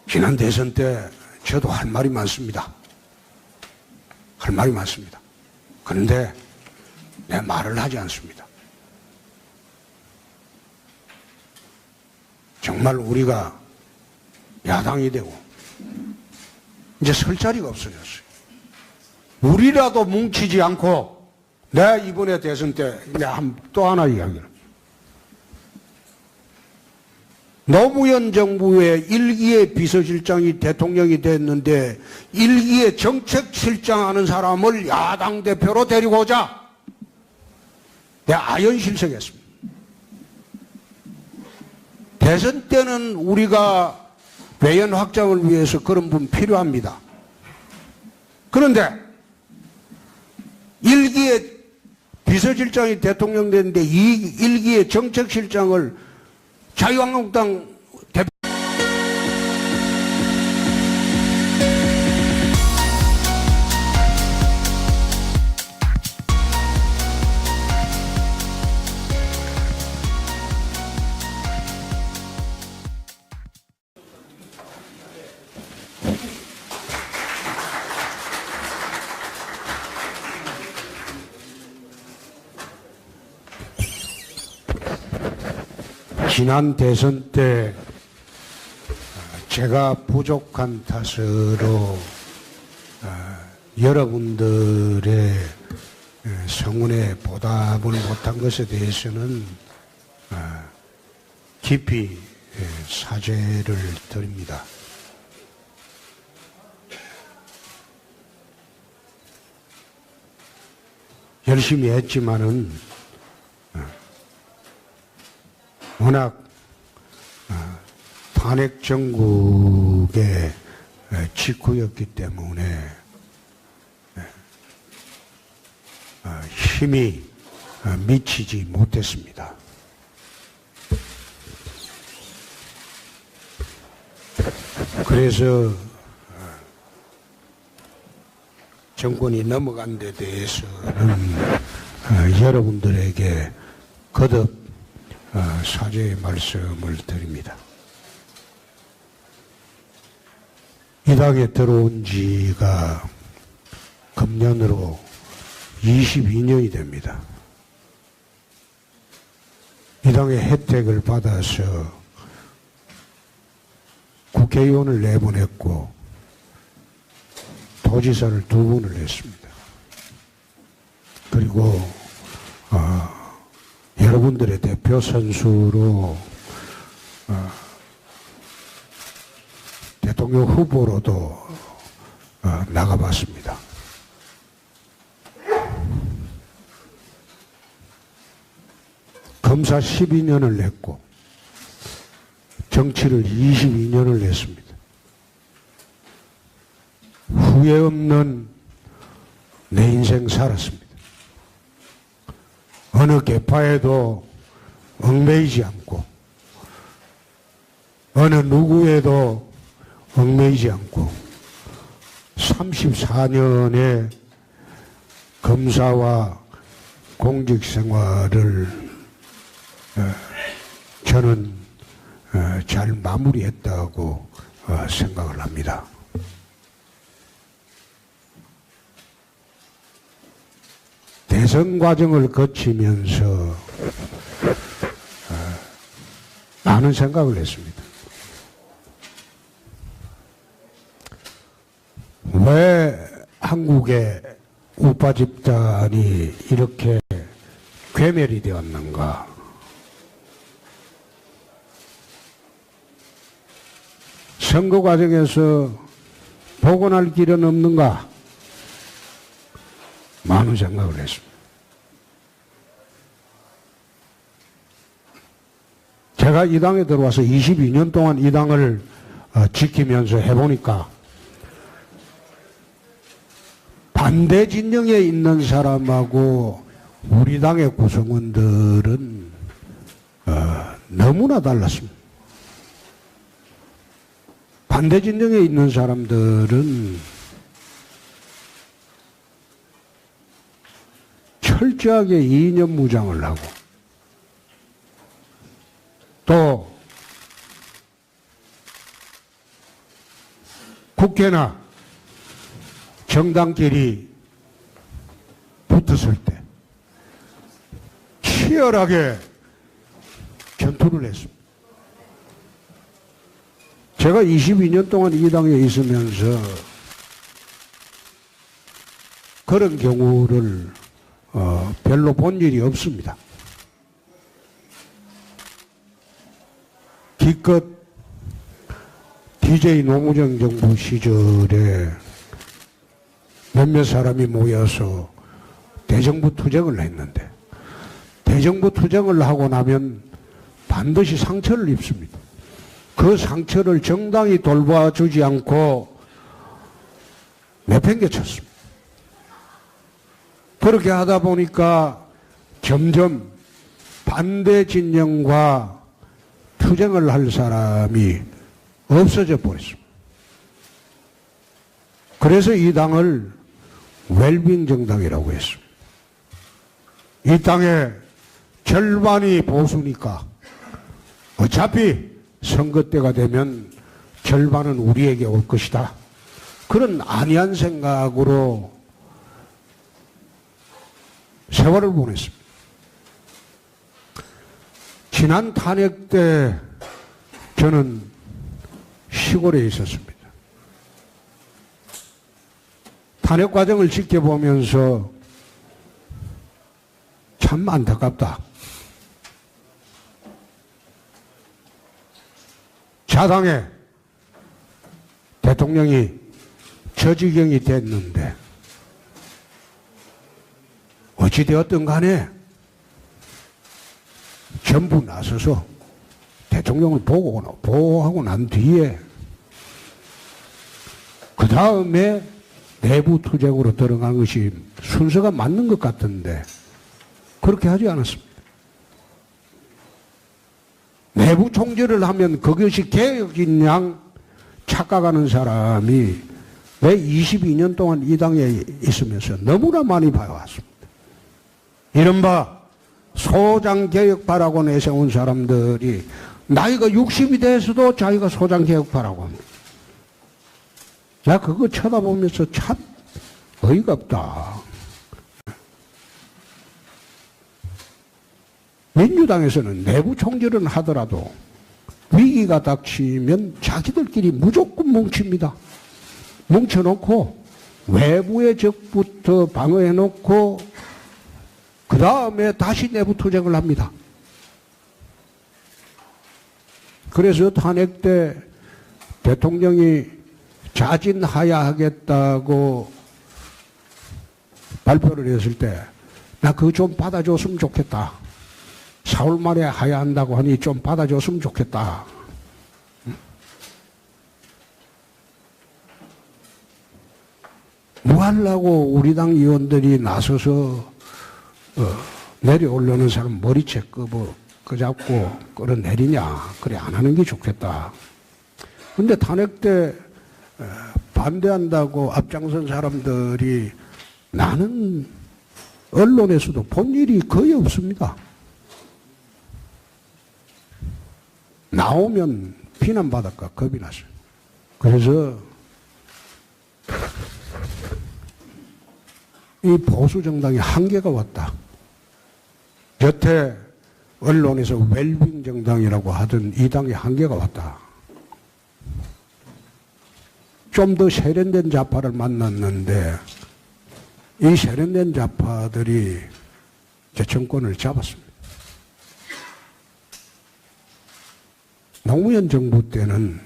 지난 대선 때 저도 할 말이 많습니다. 할 말이 많습니다. 그런데 내 말을 하지 않습니다. 정말 우리가 야당이 되고 이제 설 자리가 없어졌어요. 우리라도 뭉치지 않고 내가 이번에 대선 때 또 하나 이야기를 노무현 정부의 1기의 비서실장이 대통령이 됐는데 1기의 정책실장하는 사람을 야당 대표로 데리고 오자. 내가 아연실색했습니다. 대선 때는 우리가 외연 확장을 위해서 그런 분 필요합니다. 그런데 1기의 비서실장이 대통령 됐는데 1기의 정책실장을 자유한국당 대표 지난 대선 때 제가 부족한 탓으로 여러분들의 성원에 보답을 못한 것에 대해서는 깊이 사죄를 드립니다. 열심히 했지만은 워낙 탄핵 정국의 직후였기 때문에 힘이 미치지 못했습니다. 그래서 정권이 넘어간 데 대해서는 여러분들에게 거듭 사죄의 말씀을 드립니다. 이 당에 들어온 지가 금년으로 22년이 됩니다. 이 당의 혜택을 받아서 국회의원을 4번 했고 도지사를 2번을 했습니다. 그리고 여러분들의 대표 선수로 대통령 후보로도 나가봤습니다. 검사 12년을 했고 정치를 22년을 했습니다. 후회 없는 내 인생 살았습니다. 어느 계파에도 얽매이지 않고 어느 누구에도 얽매이지 않고 34년의 검사와 공직 생활을 저는 잘 마무리했다고 생각을 합니다. 대선 과정을 거치면서 많은 생각을 했습니다. 왜 한국의 우파 집단이 이렇게 괴멸이 되었는가? 선거 과정에서 복원할 길은 없는가? 많은 생각을 했습니다. 제가 이 당에 들어와서 22년 동안 이 당을 지키면서 해보니까 반대 진영에 있는 사람하고 우리 당의 구성원들은 너무나 달랐습니다. 반대 진영에 있는 사람들은 철저하게 이념 무장을 하고 또 국회나 정당끼리 붙었을 때 치열하게 전투를 했습니다. 제가 22년 동안 이 당에 있으면서 그런 경우를 별로 본 일이 없습니다. 기껏 DJ 노무현 정부 시절에 몇몇 사람이 모여서 대정부 투쟁을 했는데 대정부 투쟁을 하고 나면 반드시 상처를 입습니다. 그 상처를 정당이 돌봐주지 않고 내팽개쳤습니다. 그렇게 하다 보니까 점점 반대 진영과 투쟁을 할 사람이 없어져 버렸습니다. 그래서 이 당을 웰빙 정당이라고 했습니다. 이 땅의 절반이 보수니까 어차피 선거 때가 되면 절반은 우리에게 올 것이다. 그런 안이한 생각으로 세월을 보냈습니다. 지난 탄핵 때 저는 시골에 있었습니다. 탄핵 과정을 지켜보면서 참 안타깝다. 자당에 대통령이 저지경이 됐는데 어찌되었든 간에 전부 나서서 대통령을 보호하고 난 뒤에 그 다음에 내부 투쟁으로 들어간 것이 순서가 맞는 것 같은데 그렇게 하지 않았습니다. 내부 총질을 하면 그것이 개혁인 양 착각하는 사람이 왜 22년 동안 이 당에 있으면서 너무나 많이 봐왔습니다. 이른바 소장개혁파라고 내세운 사람들이 나이가 60이 돼서도 자기가 소장개혁파라고 합니다. 나 그거 쳐다보면서 참 어이가 없다. 민주당에서는 내부 총질은 하더라도 위기가 닥치면 자기들끼리 무조건 뭉칩니다. 뭉쳐놓고 외부의 적부터 방어해놓고 그 다음에 다시 내부 투쟁을 합니다. 그래서 탄핵 때 대통령이 자진하야하겠다고 발표를 했을 때 나 그거 좀 받아줬으면 좋겠다. 4월 말에 하야한다고 하니 좀 받아줬으면 좋겠다. 뭐 하려고 우리 당 의원들이 나서서 내려오려는 사람 머리채 끄잡고 끌어내리냐. 그래 안 하는 게 좋겠다. 근데 탄핵 때 반대한다고 앞장선 사람들이 나는 언론에서도 본 일이 거의 없습니다. 나오면 비난받을까 겁이 났어요. 그래서 이 보수정당이 한계가 왔다. 여태 언론에서 웰빙 정당이라고 하던 이 당의 한계가 왔다. 좀 더 세련된 좌파를 만났는데 이 세련된 좌파들이 제 정권을 잡았습니다. 노무현 정부 때는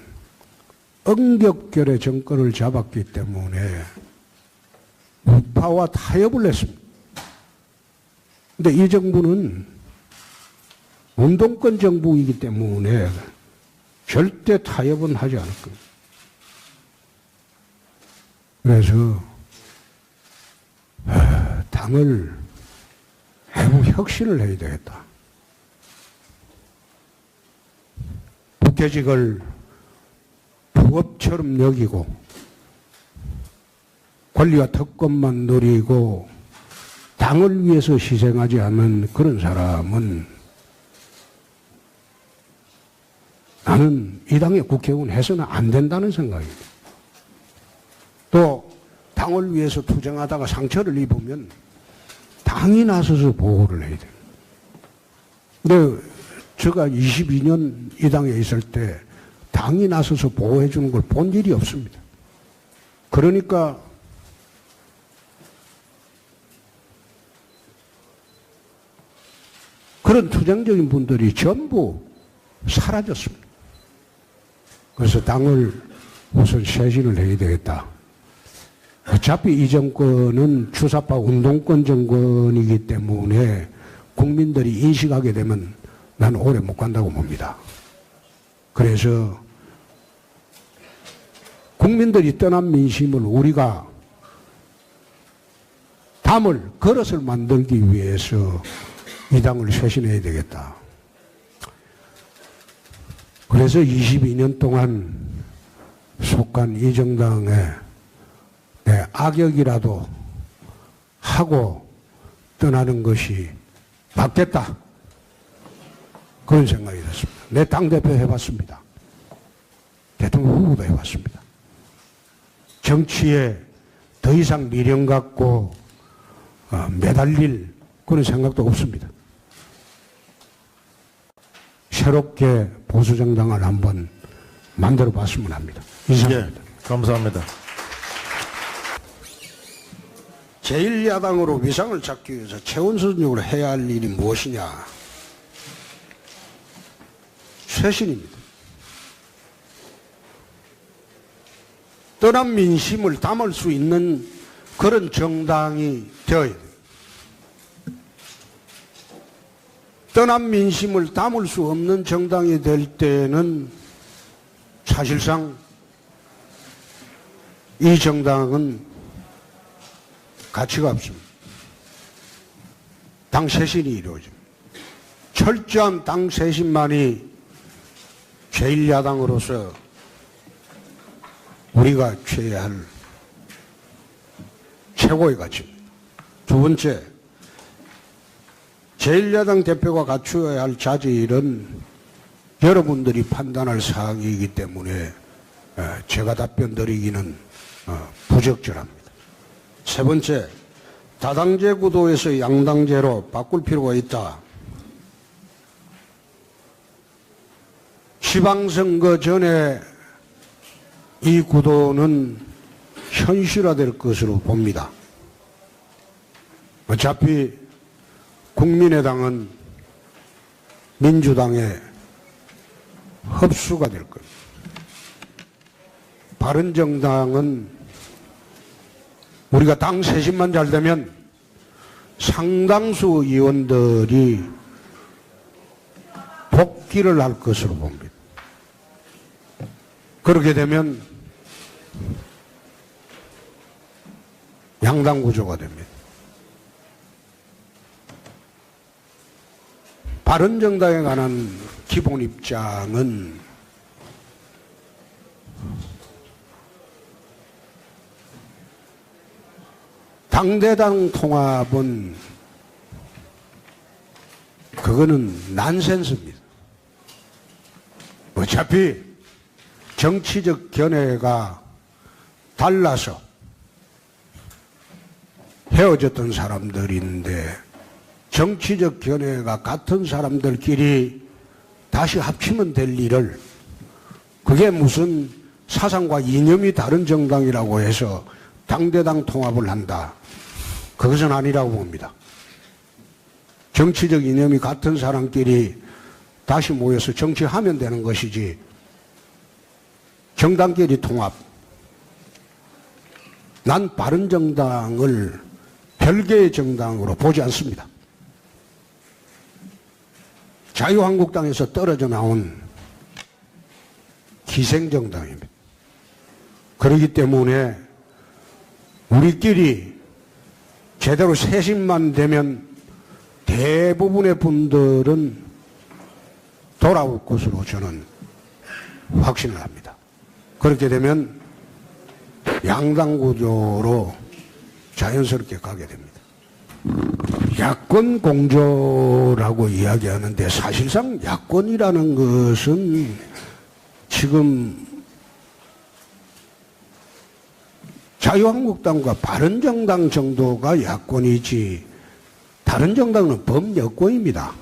엄격결에 정권을 잡았기 때문에 우파와 타협을 했습니다. 근데 이 정부는 운동권 정부이기 때문에 절대 타협은 하지 않을 겁니다. 그래서 당을 내부 혁신을 해야 되겠다. 국회직을 부업처럼 여기고 권리와 특권만 누리고 당을 위해서 희생하지 않는 그런 사람은 나는 이 당의 국회의원 해서는 안 된다는 생각입니다. 또 당을 위해서 투쟁하다가 상처를 입으면 당이 나서서 보호를 해야 돼요. 근데 제가 22년 이 당에 있을 때 당이 나서서 보호해 주는 걸 본 일이 없습니다. 그러니까 그런 투쟁적인 분들이 전부 사라졌습니다. 그래서 당을 우선 쇄신을 해야 되겠다. 어차피 이 정권은 주사파 운동권 정권이기 때문에 국민들이 인식하게 되면 난 오래 못 간다고 봅니다. 그래서 국민들이 떠난 민심을 우리가 담을 그릇을 만들기 위해서 이 당을 쇄신해야 되겠다. 그래서 22년 동안 속한 이 정당에 악역이라도 하고 떠나는 것이 맞겠다. 그런 생각이 들었습니다. 내 당대표 해봤습니다. 대통령 후보도 해봤습니다. 정치에 더 이상 미련 갖고 매달릴 그런 생각도 없습니다. 새롭게 보수정당을 한번 만들어 봤으면 합니다. 이상입니다. 감사합니다. 제1야당으로 위상을 찾기 위해서 최우선적으로 해야 할 일이 무엇이냐? 쇄신입니다. 떠난 민심을 담을 수 있는 그런 정당이 되어야 돼요. 떠난 민심을 담을 수 없는 정당이 될 때는 사실상 이 정당은 가치가 없습니다. 당 쇄신이 이루어집니다. 철저한 당 쇄신만이 제1야당으로서 우리가 취해야 할 최고의 가치입니다. 두 번째, 제1야당 대표가 갖추어야 할 자질은 여러분들이 판단할 사항이기 때문에 제가 답변 드리기는 부적절합니다. 세 번째, 다당제 구도에서 양당제로 바꿀 필요가 있다. 지방선거 전에 이 구도는 현실화될 것으로 봅니다. 어차피 국민의당은 민주당에 흡수가 될 겁니다. 바른정당은 우리가 당 쇄신만 잘 되면 상당수 의원들이 복귀를 할 것으로 봅니다. 그렇게 되면 양당 구조가 됩니다. 바른정당에 관한 기본 입장은 당대당 통합은 그거는 난센스입니다. 어차피 정치적 견해가 달라서 헤어졌던 사람들인데 정치적 견해가 같은 사람들끼리 다시 합치면 될 일을 그게 무슨 사상과 이념이 다른 정당이라고 해서 당대당 통합을 한다. 그것은 아니라고 봅니다. 정치적 이념이 같은 사람끼리 다시 모여서 정치하면 되는 것이지 정당끼리 통합. 난 바른정당을 별개의 정당으로 보지 않습니다. 자유한국당에서 떨어져 나온 기생정당입니다. 그렇기 때문에 우리끼리 제대로 쇄신만 되면 대부분의 분들은 돌아올 것으로 저는 확신을 합니다. 그렇게 되면 양당 구조로 자연스럽게 가게 됩니다. 야권 공조라고 이야기하는데 사실상 야권이라는 것은 지금 자유한국당과 바른정당 정도가 야권이지 다른 정당은 범여권입니다.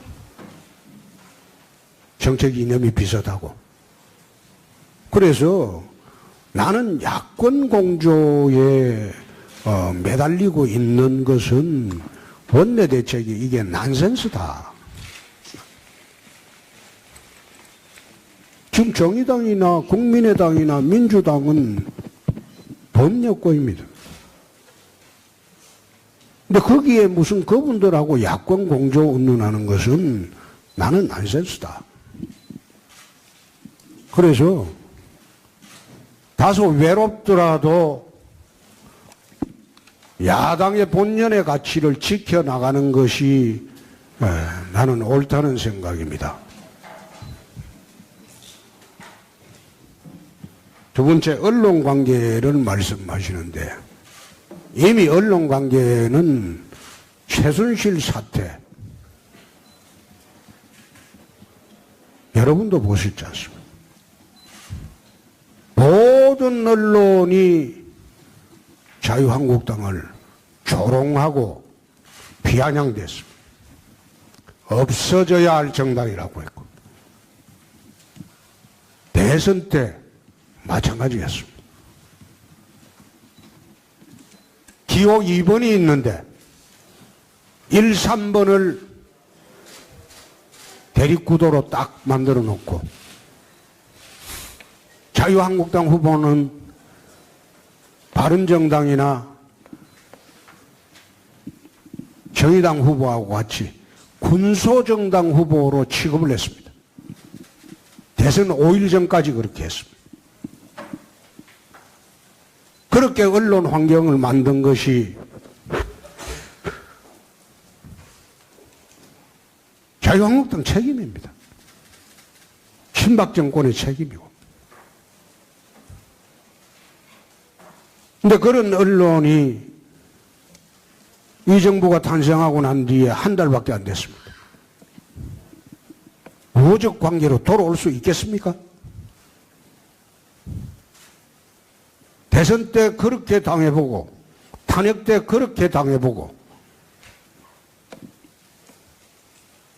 정책 이념이 비슷하고. 그래서 나는 야권 공조에 매달리고 있는 것은 원내대책이 이게 난센스다. 지금 정의당이나 국민의당이나 민주당은 범여권입니다. 근데 거기에 무슨 그분들하고 야권 공조 운운하는 것은 나는 난센스다. 그래서 다소 외롭더라도 야당의 본연의 가치를 지켜나가는 것이 나는 옳다는 생각입니다. 두 번째, 언론관계를 말씀하시는데 이미 언론관계는 최순실 사태 여러분도 보셨지 않습니까? 모든 언론이 자유한국당을 조롱하고 비아냥댔습니다. 없어져야 할 정당이라고 했고 대선 때 마찬가지였습니다. 기호 2번이 있는데 1, 3번을 대립구도로 딱 만들어 놓고 자유한국당 후보는 바른정당이나 정의당 후보하고 같이 군소정당 후보로 취급을 했습니다. 대선 5일 전까지 그렇게 했습니다. 그렇게 언론 환경을 만든 것이 자유한국당 책임입니다. 친박 정권의 책임이고. 근데 그런 언론이 이 정부가 탄생하고 난 뒤에 한 달밖에 안 됐습니다. 우호적 관계로 돌아올 수 있겠습니까? 대선 때 그렇게 당해보고 탄핵 때 그렇게 당해보고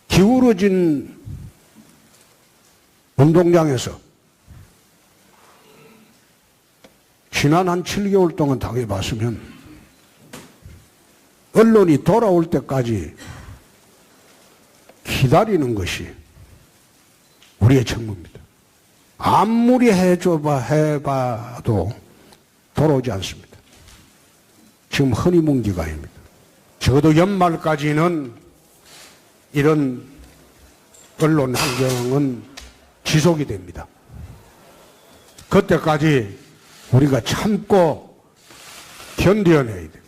기울어진 운동장에서 지난 한 7개월 동안 당해봤으면 언론이 돌아올 때까지 기다리는 것이 우리의 책무입니다. 아무리 해봐도 돌아오지 않습니다. 지금 허니문 기간입니다. 적어도 연말까지는 이런 언론 환경은 지속이 됩니다. 그때까지 우리가 참고 견뎌내야 돼요.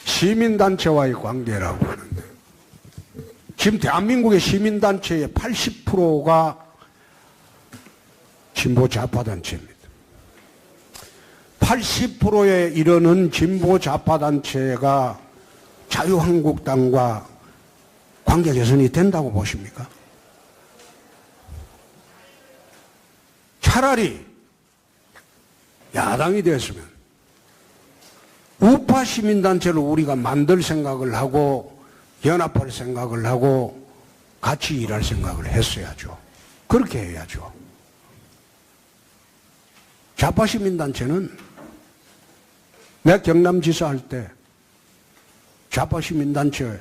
시민단체와의 관계라고 하는데 지금 대한민국의 시민단체의 80%가 진보 좌파단체입니다. 80%에 이르는 진보 좌파단체가 자유한국당과 관계 개선이 된다고 보십니까? 차라리 야당이 됐으면 우파 시민단체를 우리가 만들 생각을 하고 연합할 생각을 하고 같이 일할 생각을 했어야죠. 그렇게 해야죠. 좌파 시민단체는 내가 경남지사 할 때 좌파 시민단체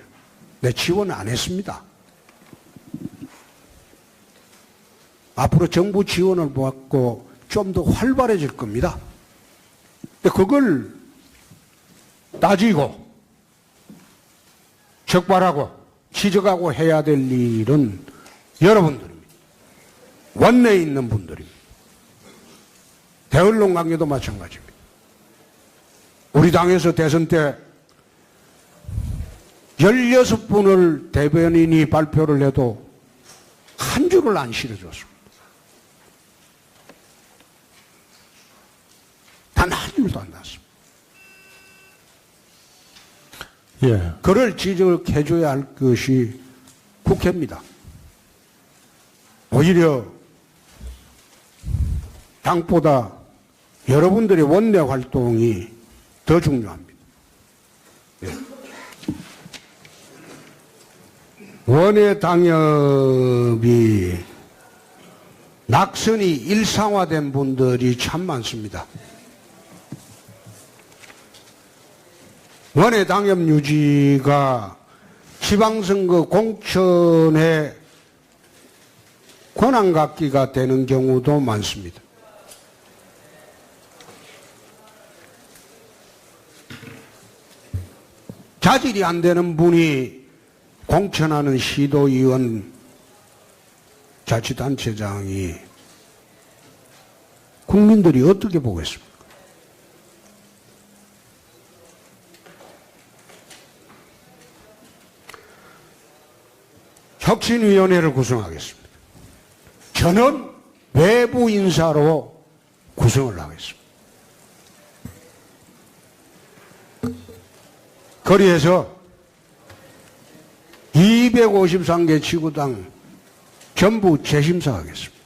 내 지원 안 했습니다. 앞으로 정부 지원을 받고 좀 더 활발해질 겁니다. 근데 그걸 따지고 적발하고 지적하고 해야 될 일은 여러분들입니다. 원내에 있는 분들입니다. 대언론 관계도 마찬가지입니다. 우리 당에서 대선 때 16분을 대변인이 발표를 해도 한 줄을 안 실어줬습니다. 단 한 줄도 안 났습니다. 예. 그를 지적해줘야 할 것이 국회입니다. 오히려 당보다 여러분들의 원내 활동이 더 중요합니다. 예. 원외 당협이 낙선이 일상화된 분들이 참 많습니다. 원외 당협 유지가 지방선거 공천의 권한갖기가 되는 경우도 많습니다. 자질이 안 되는 분이 공천하는 시도의원 자치단체장이 국민들이 어떻게 보겠습니까? 혁신위원회를 구성하겠습니다. 저는 외부 인사로 구성을 하겠습니다. 거리에서 253개 지구당 전부 재심사하겠습니다.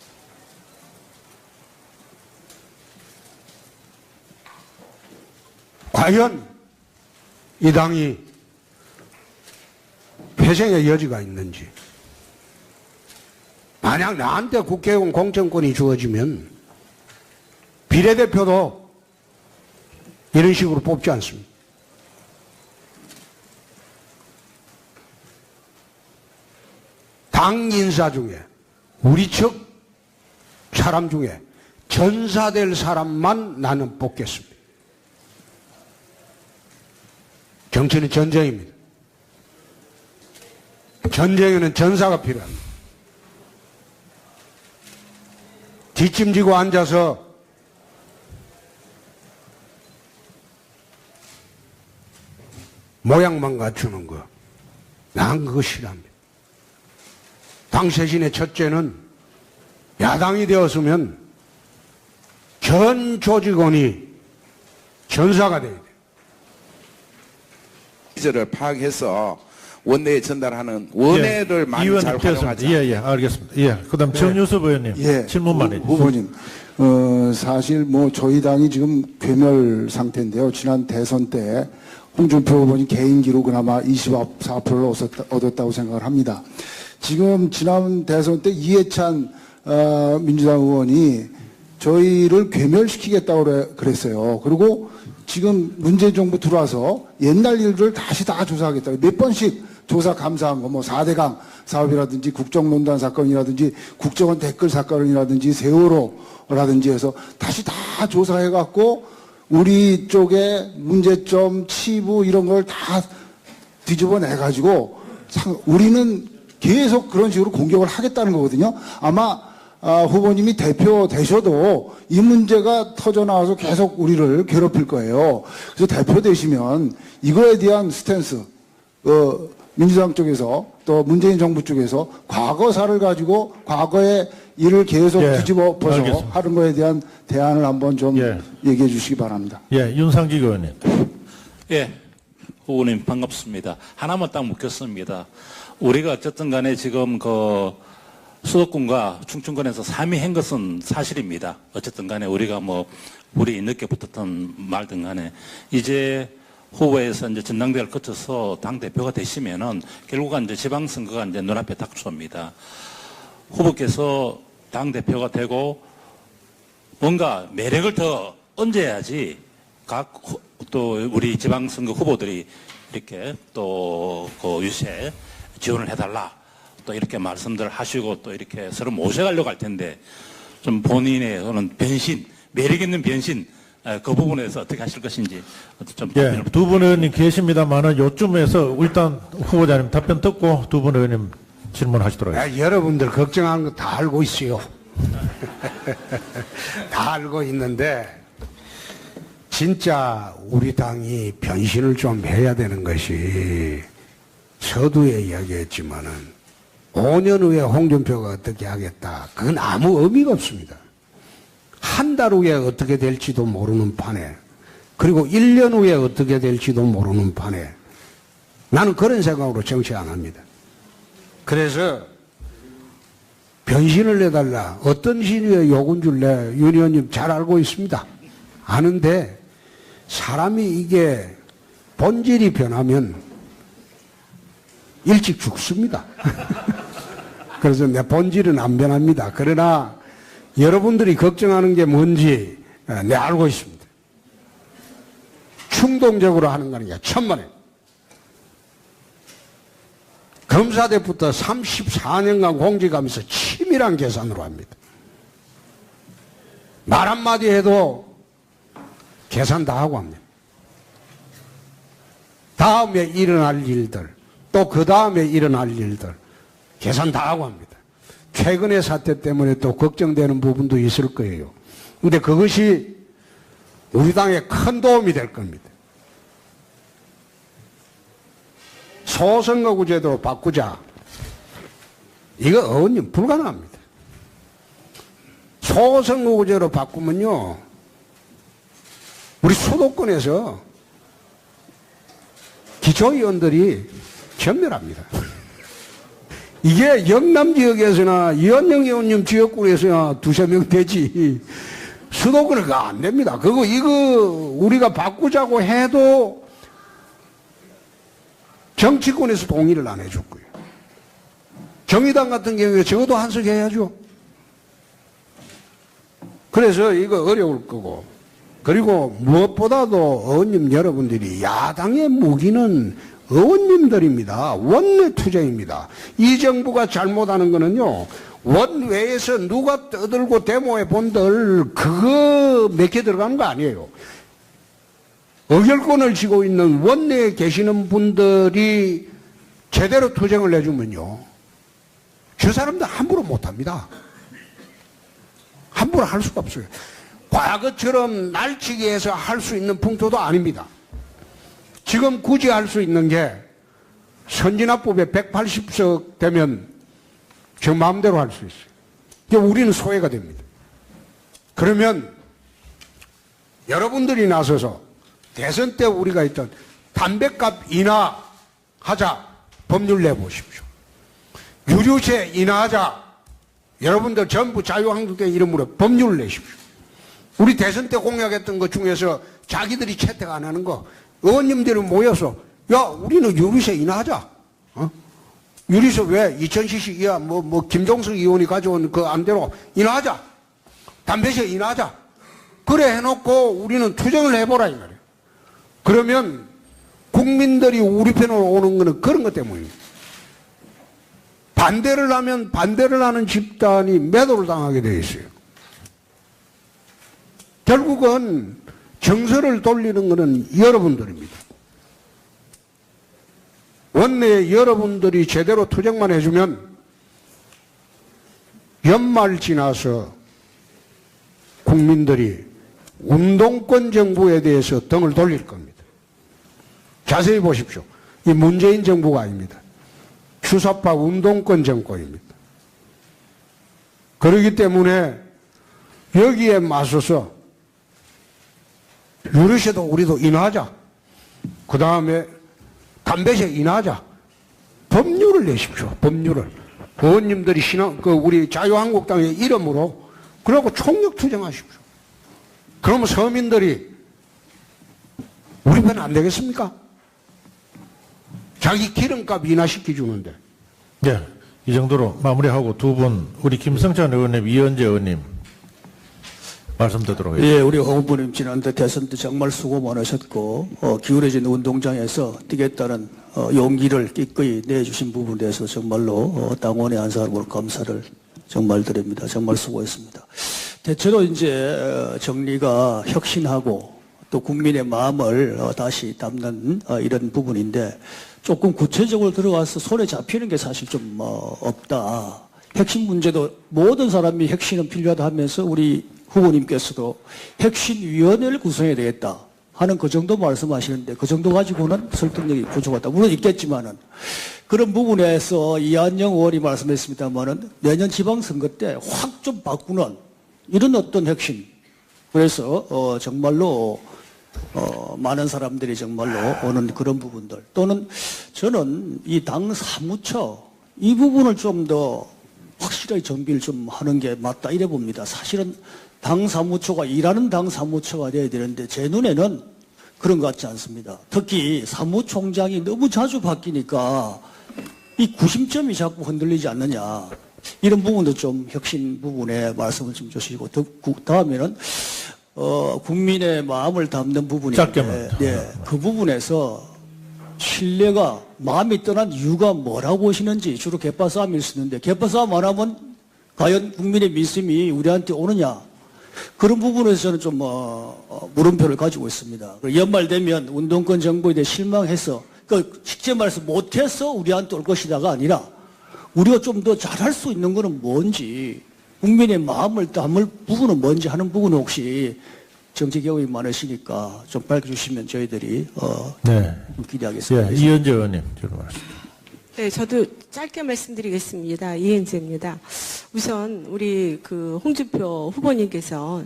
과연 이 당이 회생의 여지가 있는지, 만약 나한테 국회의원 공천권이 주어지면 비례대표도 이런 식으로 뽑지 않습니다. 당 인사 중에 우리 측 사람 중에 전사될 사람만 나는 뽑겠습니다. 정치는 전쟁입니다. 전쟁에는 전사가 필요합니다. 뒷짐지고 앉아서 모양만 갖추는 거. 난 그거 싫어합니다. 당 쇄신의 첫째는 야당이 되었으면 전 조직원이 전사가 돼야 돼요. 시절을 파악해서 원내에 전달하는 원내를 많이 의원님 잘 되었습니다. 활용하자. 예, 알겠습니다. 예, 그 다음 정유섭 의원님. 질문만 해주세요. 후보님, 사실 뭐 저희 당이 지금 괴멸 상태인데요. 지난 대선 때 홍준표 후보님 개인기로 그나마 24%를 얻었다고 생각을 합니다. 지금 지난 대선 때 이해찬 민주당 의원이 저희를 괴멸시키겠다고 그랬어요. 그리고 지금 문재인 정부 들어와서 옛날 일들을 다시 다 조사하겠다. 몇 번씩 조사 감사한 거, 뭐 4대강 사업이라든지 국정농단 사건이라든지 국정원 댓글 사건이라든지 세월호라든지 해서 다시 다 조사해갖고 우리 쪽에 문제점, 치부 이런 걸 다 뒤집어내가지고 우리는 계속 그런 식으로 공격을 하겠다는 거거든요. 아마 후보님이 대표 되셔도 이 문제가 터져나와서 계속 우리를 괴롭힐 거예요. 그래서 대표 되시면 이거에 대한 스탠스, 민주당 쪽에서 또 문재인 정부 쪽에서 과거사를 가지고 과거의 일을 계속 뒤집어 엎어서 알겠습니다. 하는 거에 대한 대안을 한번 좀 얘기해 주시기 바랍니다. 예, 윤상직 의원님. 예, 후보님 반갑습니다. 하나만 딱 묻겠습니다. 우리가 어쨌든 간에 지금 그 수도권과 충청권에서 3위 한 것은 사실입니다. 어쨌든 간에 우리가 뭐 우리 늦게 붙었던 말든 간에 이제 후보에서 이제 전당대회를 거쳐서 당대표가 되시면은 결국은 이제 지방선거가 이제 눈앞에 닥쳐옵니다. 후보께서 당대표가 되고 뭔가 매력을 더 얹어야지 또 우리 지방선거 후보들이 이렇게 또 그 유세 지원을 해달라 또 이렇게 말씀들 하시고 또 이렇게 서로 모셔가려고 할 텐데 좀 본인의 그런 변신, 매력 있는 변신 그 부분에서 어떻게 하실 것인지 좀 예, 두 분 의원님 계십니다만은 요쯤에서 일단 후보자님 답변 듣고 두 분 의원님 질문하시도록 하겠습니다. 여러분들 걱정하는 거 다 알고 있어요. 다 알고 있는데 진짜 우리 당이 변신을 좀 해야 되는 것이 서두에 이야기했지만은 5년 후에 홍준표가 어떻게 하겠다. 그건 아무 의미가 없습니다. 한 달 후에 어떻게 될지도 모르는 판에 그리고 1년 후에 어떻게 될지도 모르는 판에 나는 그런 생각으로 정치 안 합니다. 그래서 변신을 내달라. 어떤 시류의 요구인 줄 윤 의원님 잘 알고 있습니다. 아는데 사람이 이게 본질이 변하면 일찍 죽습니다. 그래서 내 본질은 안 변합니다. 그러나 여러분들이 걱정하는 게 뭔지 내 알고 있습니다. 충동적으로 하는 거 아니냐. 천만에. 검사 때부터 34년간 공직하면서 치밀한 계산으로 합니다. 말 한마디 해도 계산 다 하고 합니다. 다음에 일어날 일들, 또 그 다음에 일어날 일들, 계산 다 하고 합니다. 최근의 사태 때문에 또 걱정되는 부분도 있을 거예요. 근데 그것이 우리 당에 큰 도움이 될 겁니다. 소선거구제도로 바꾸자. 이거 의원님 불가능합니다. 소선거구제로 바꾸면요, 우리 수도권에서 기초의원들이 전멸합니다. 이게 영남 지역에서나 이완영 의원님 지역구에서나 두세 명 되지 수도권은 그거 안 됩니다. 이거 우리가 바꾸자고 해도 정치권에서 동의를 안 해줄 거예요. 정의당 같은 경우에 적어도 한석해야죠. 그래서 이거 어려울 거고, 그리고 무엇보다도 의원님 여러분들이 야당의 무기는 의원님들입니다. 원내 투쟁입니다. 이 정부가 잘못하는 거는요, 원외에서 누가 떠들고 데모해 본들 그거 몇 개 들어가는 거 아니에요. 의결권을 쥐고 있는 원내에 계시는 분들이 제대로 투쟁을 내주면요, 저 사람들 함부로 못합니다. 함부로 할 수가 없어요. 과거처럼 날치기 해서 할 수 있는 풍토도 아닙니다. 지금 굳이 할 수 있는 게 선진화법에 180석 되면 저 마음대로 할 수 있어요. 그러니까 우리는 소외가 됩니다. 그러면 여러분들이 나서서 대선 때 우리가 했던 담배값 인하하자 법률 내보십시오. 유류세 인하하자. 여러분들 전부 자유한국당 이름으로 법률을 내십시오. 우리 대선 때 공약했던 것 중에서 자기들이 채택 안 하는 거 의원님들이 모여서 야 우리는 유류세 인하하자. 유류세 왜 2000cc 이하 뭐 김종석 의원이 가져온 그 안대로 인하하자. 담배세 인하하자. 그래 해놓고 우리는 투쟁을 해보라 이 말이에요. 그러면 국민들이 우리 편으로 오는 거는 그런 것 때문입니다. 반대를 하면 반대를 하는 집단이 매도를 당하게 되어 있어요. 결국은 정서를 돌리는 것은 여러분들입니다. 원내에 여러분들이 제대로 투쟁만 해주면 연말 지나서 국민들이 운동권 정부에 대해서 등을 돌릴 겁니다. 자세히 보십시오. 이 문재인 정부가 아닙니다. 주사파 운동권 정권입니다. 그렇기 때문에 여기에 맞서서 유류세도 우리도 인하하자. 그 다음에 담배세 인하하자. 법률을 내십시오. 법률을. 의원님들이 우리 자유한국당의 이름으로 그러고 총력 투쟁하십시오. 그러면 서민들이 우리 편 안 되겠습니까? 자기 기름값 인하시켜 주는데. 네, 이 정도로 마무리하고 두 분 우리 김성찬 의원님, 이현재 의원님 말씀 듣도록 하겠습니다. 예, 우리 홍 후보님 지난해 대선 때 정말 수고 많으셨고 기울어진 운동장에서 뛰겠다는 용기를 기꺼이 내주신 부분에 대해서 정말로 당원의 한 사람으로 감사를 정말 드립니다. 정말 수고했습니다. 대체로 이제 정리가 혁신하고 또 국민의 마음을 다시 담는 이런 부분인데 조금 구체적으로 들어가서 손에 잡히는 게 사실 좀 없다. 핵심 문제도 모든 사람이 핵심은 필요하다 하면서 우리 후보님께서도 핵심위원회를 구성해야 되겠다 하는 그 정도 말씀하시는데 그 정도 가지고는 설득력이 부족하다. 물론 있겠지만은 그런 부분에서 이한영 의원이 말씀했습니다만은 내년 지방선거 때 확 좀 바꾸는 이런 어떤 핵심. 그래서 정말로 많은 사람들이 정말로 오는 그런 부분들 또는 저는 이 당 사무처 이 부분을 좀 더 확실하게 정비를 좀 하는 게 맞다 이래 봅니다. 사실은 당 사무처가 일하는 당 사무처가 돼야 되는데 제 눈에는 그런 것 같지 않습니다. 특히 사무총장이 너무 자주 바뀌니까 이 구심점이 자꾸 흔들리지 않느냐 이런 부분도 좀 혁신 부분에 말씀을 좀 주시고 다음에는 국민의 마음을 담는 부분인데 네, 그 부분에서 신뢰가 마음이 떠난 이유가 뭐라고 보시는지 주로 개파 싸움일 수 있는데 개파 싸움 안 하면 과연 국민의 민심이 우리한테 오느냐 그런 부분에서 저는 좀 물음표를 가지고 있습니다. 연말 되면 운동권 정부에 대해 실망해서 직접 말해서 못해서 우리한테 올 것이다가 아니라 우리가 좀 더 잘할 수 있는 거는 뭔지 국민의 마음을 담을 부분은 뭔지 하는 부분은 혹시 정치 경험이 많으시니까 좀 밝혀주시면 저희들이 네. 기대하겠습니다. 예, 이현재 의원님 지금 말씀. 네, 저도 짧게 말씀드리겠습니다. 이은재입니다. 우선 우리 그 홍준표 후보님께서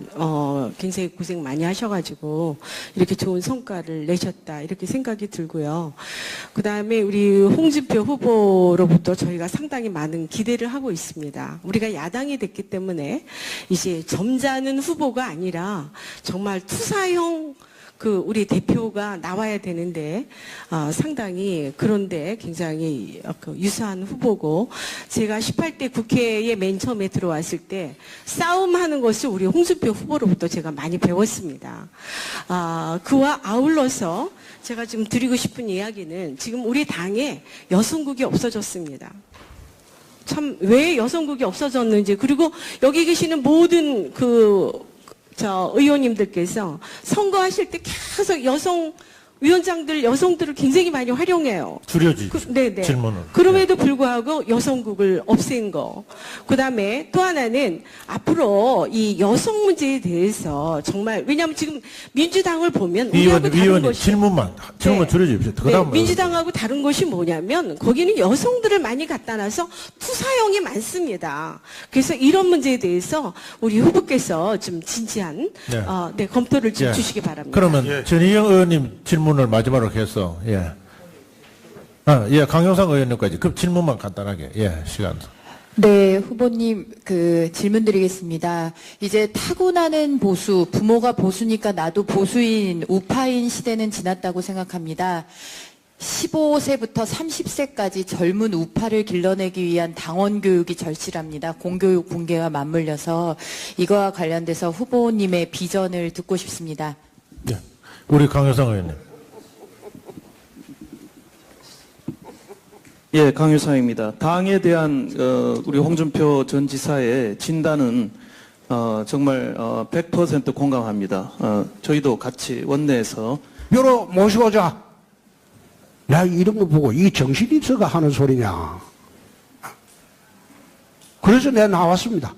굉장히 고생 많이 하셔가지고 이렇게 좋은 성과를 내셨다 이렇게 생각이 들고요. 그 다음에 우리 홍준표 후보로부터 저희가 상당히 많은 기대를 하고 있습니다. 우리가 야당이 됐기 때문에 이제 점잖은 후보가 아니라 정말 투사형 우리 대표가 나와야 되는데 상당히 그런데 굉장히 유사한 후보고 제가 18대 국회에 맨 처음에 들어왔을 때 싸움하는 것을 우리 홍준표 후보로부터 제가 많이 배웠습니다. 그와 아울러서 제가 지금 드리고 싶은 이야기는 지금 우리 당에 여성국이 없어졌습니다. 참 왜 여성국이 없어졌는지 그리고 여기 계시는 모든 의원님들께서 선거하실 때 계속 여성 위원장들 여성들을 굉장히 많이 활용해요. 줄여지죠. 네네. 질문을. 그럼에도 불구하고 여성국을 없앤 거. 그 다음에 또 하나는 앞으로 이 여성 문제에 대해서 정말, 왜냐하면 지금 민주당을 보면 우리하고 다른 위원님 것이. 질문만 네. 줄여주십시오. 네, 그다음 민주당하고 다른 것이 뭐냐면 거기는 여성들을 많이 갖다 놔서 투사형이 많습니다. 그래서 이런 문제에 대해서 우리 후보께서 좀 진지한 네. 검토를 좀 예. 주시기 바랍니다. 그러면 전희영 의원님 질문을 마지막으로 해서 강용상 의원님까지 그 질문만 간단하게 시간. 네, 후보님 질문 드리겠습니다. 이제 타고나는 보수, 부모가 보수니까 나도 보수인 우파인 시대는 지났다고 생각합니다. 15세부터 30세까지 젊은 우파를 길러내기 위한 당원 교육이 절실합니다. 공교육 붕괴와 맞물려서 이거와 관련돼서 후보님의 비전을 듣고 싶습니다. 네. 우리 강효상 의원님. 예, 강효상입니다. 당에 대한 우리 홍준표 전 지사의 진단은 정말 100% 공감합니다. 저희도 같이 원내에서 뼈로 모시고자. 나 이런 거 보고 이 정신 있어가 하는 소리냐. 그래서 내가 나왔습니다.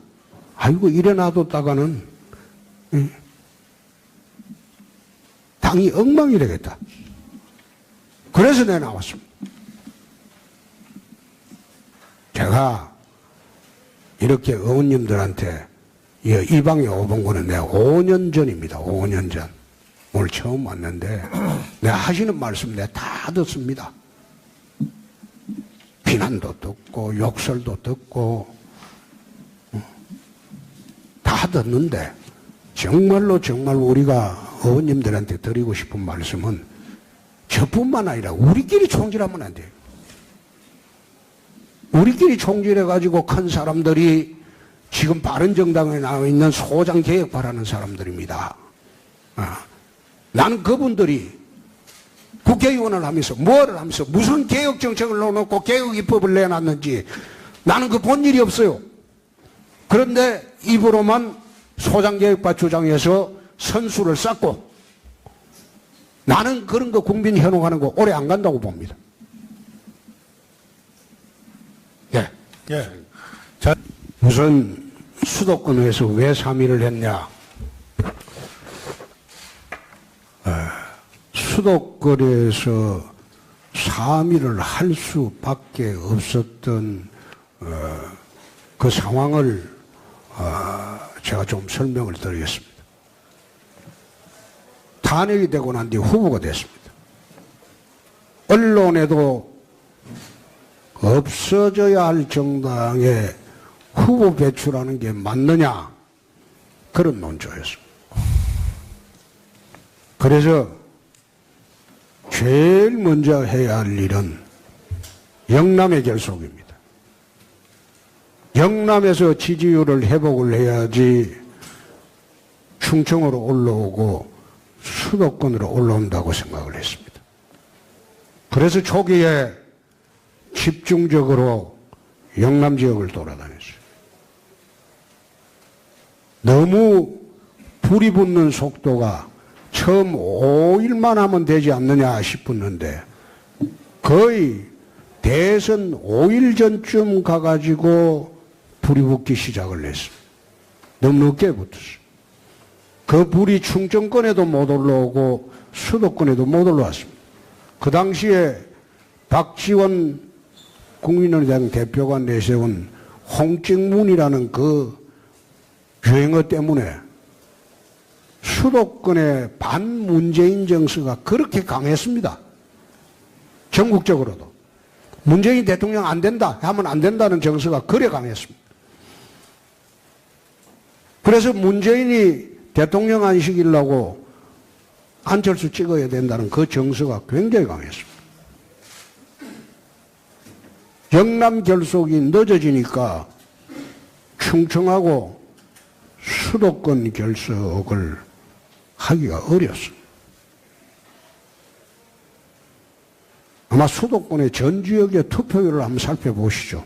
아이고 이래 놔뒀다가는 당이 엉망이 되겠다. 그래서 내가 나왔습니다. 제가 이렇게 의원님들한테 이 방에 오본 거는 내가 5년 전입니다. 5년 전. 오늘 처음 왔는데 내가 하시는 말씀 내가 다 듣습니다. 비난도 듣고 욕설도 듣고 다 듣는데 정말로 우리가 의원님들한테 드리고 싶은 말씀은 저뿐만 아니라 우리끼리 총질하면 안 돼요. 우리끼리 총질해가지고 큰 사람들이 지금 바른정당에 나와 있는 소장 개혁 바라는 사람들입니다. 나는 그분들이 국회의원을 하면서 뭐를 하면서 무슨 개혁 정책을 넣어놓고 개혁 입법을 내놨는지 나는 그 본 일이 없어요. 그런데 입으로만 소장 개혁파 주장해서 선수를 쌓고 나는 그런 거 국민 현혹하는 거 오래 안 간다고 봅니다. 자, 우선 수도권에서 왜 3위를 했냐? 수도권에서 3위를 할 수밖에 없었던 그 상황을 제가 좀 설명을 드리겠습니다. 탄핵이 되고 난 뒤 후보가 됐습니다. 언론에도 없어져야 할 정당에 후보 배출하는 게 맞느냐 그런 논조였습니다. 그래서 제일 먼저 해야 할 일은 영남의 결속입니다. 영남에서 지지율을 회복을 해야지 충청으로 올라오고 수도권으로 올라온다고 생각을 했습니다. 그래서 초기에 집중적으로 영남 지역을 돌아다녔어요. 너무 불이 붙는 속도가 처음 5일만 하면 되지 않느냐 싶었는데 거의 대선 5일 전쯤 가가지고 불이 붙기 시작을 했습니다. 너무 늦게 붙었어요. 그 불이 충청권에도 못 올라오고 수도권에도 못 올라왔습니다. 그 당시에 박지원 국민의당 대표가 내세운 홍증문이라는 그 유행어 때문에 수도권의 반문재인 정서가 그렇게 강했습니다. 전국적으로도. 문재인 대통령 안 된다 하면 안 된다는 정서가 그래 강했습니다. 그래서 문재인이 대통령 안 시키려고 안철수 찍어야 된다는 그 정서가 굉장히 강했습니다. 영남 결속이 늦어지니까 충청하고 수도권 결속을 하기가 어려웠습니다. 아마 수도권의 전 지역의 투표율을 한번 살펴보시죠.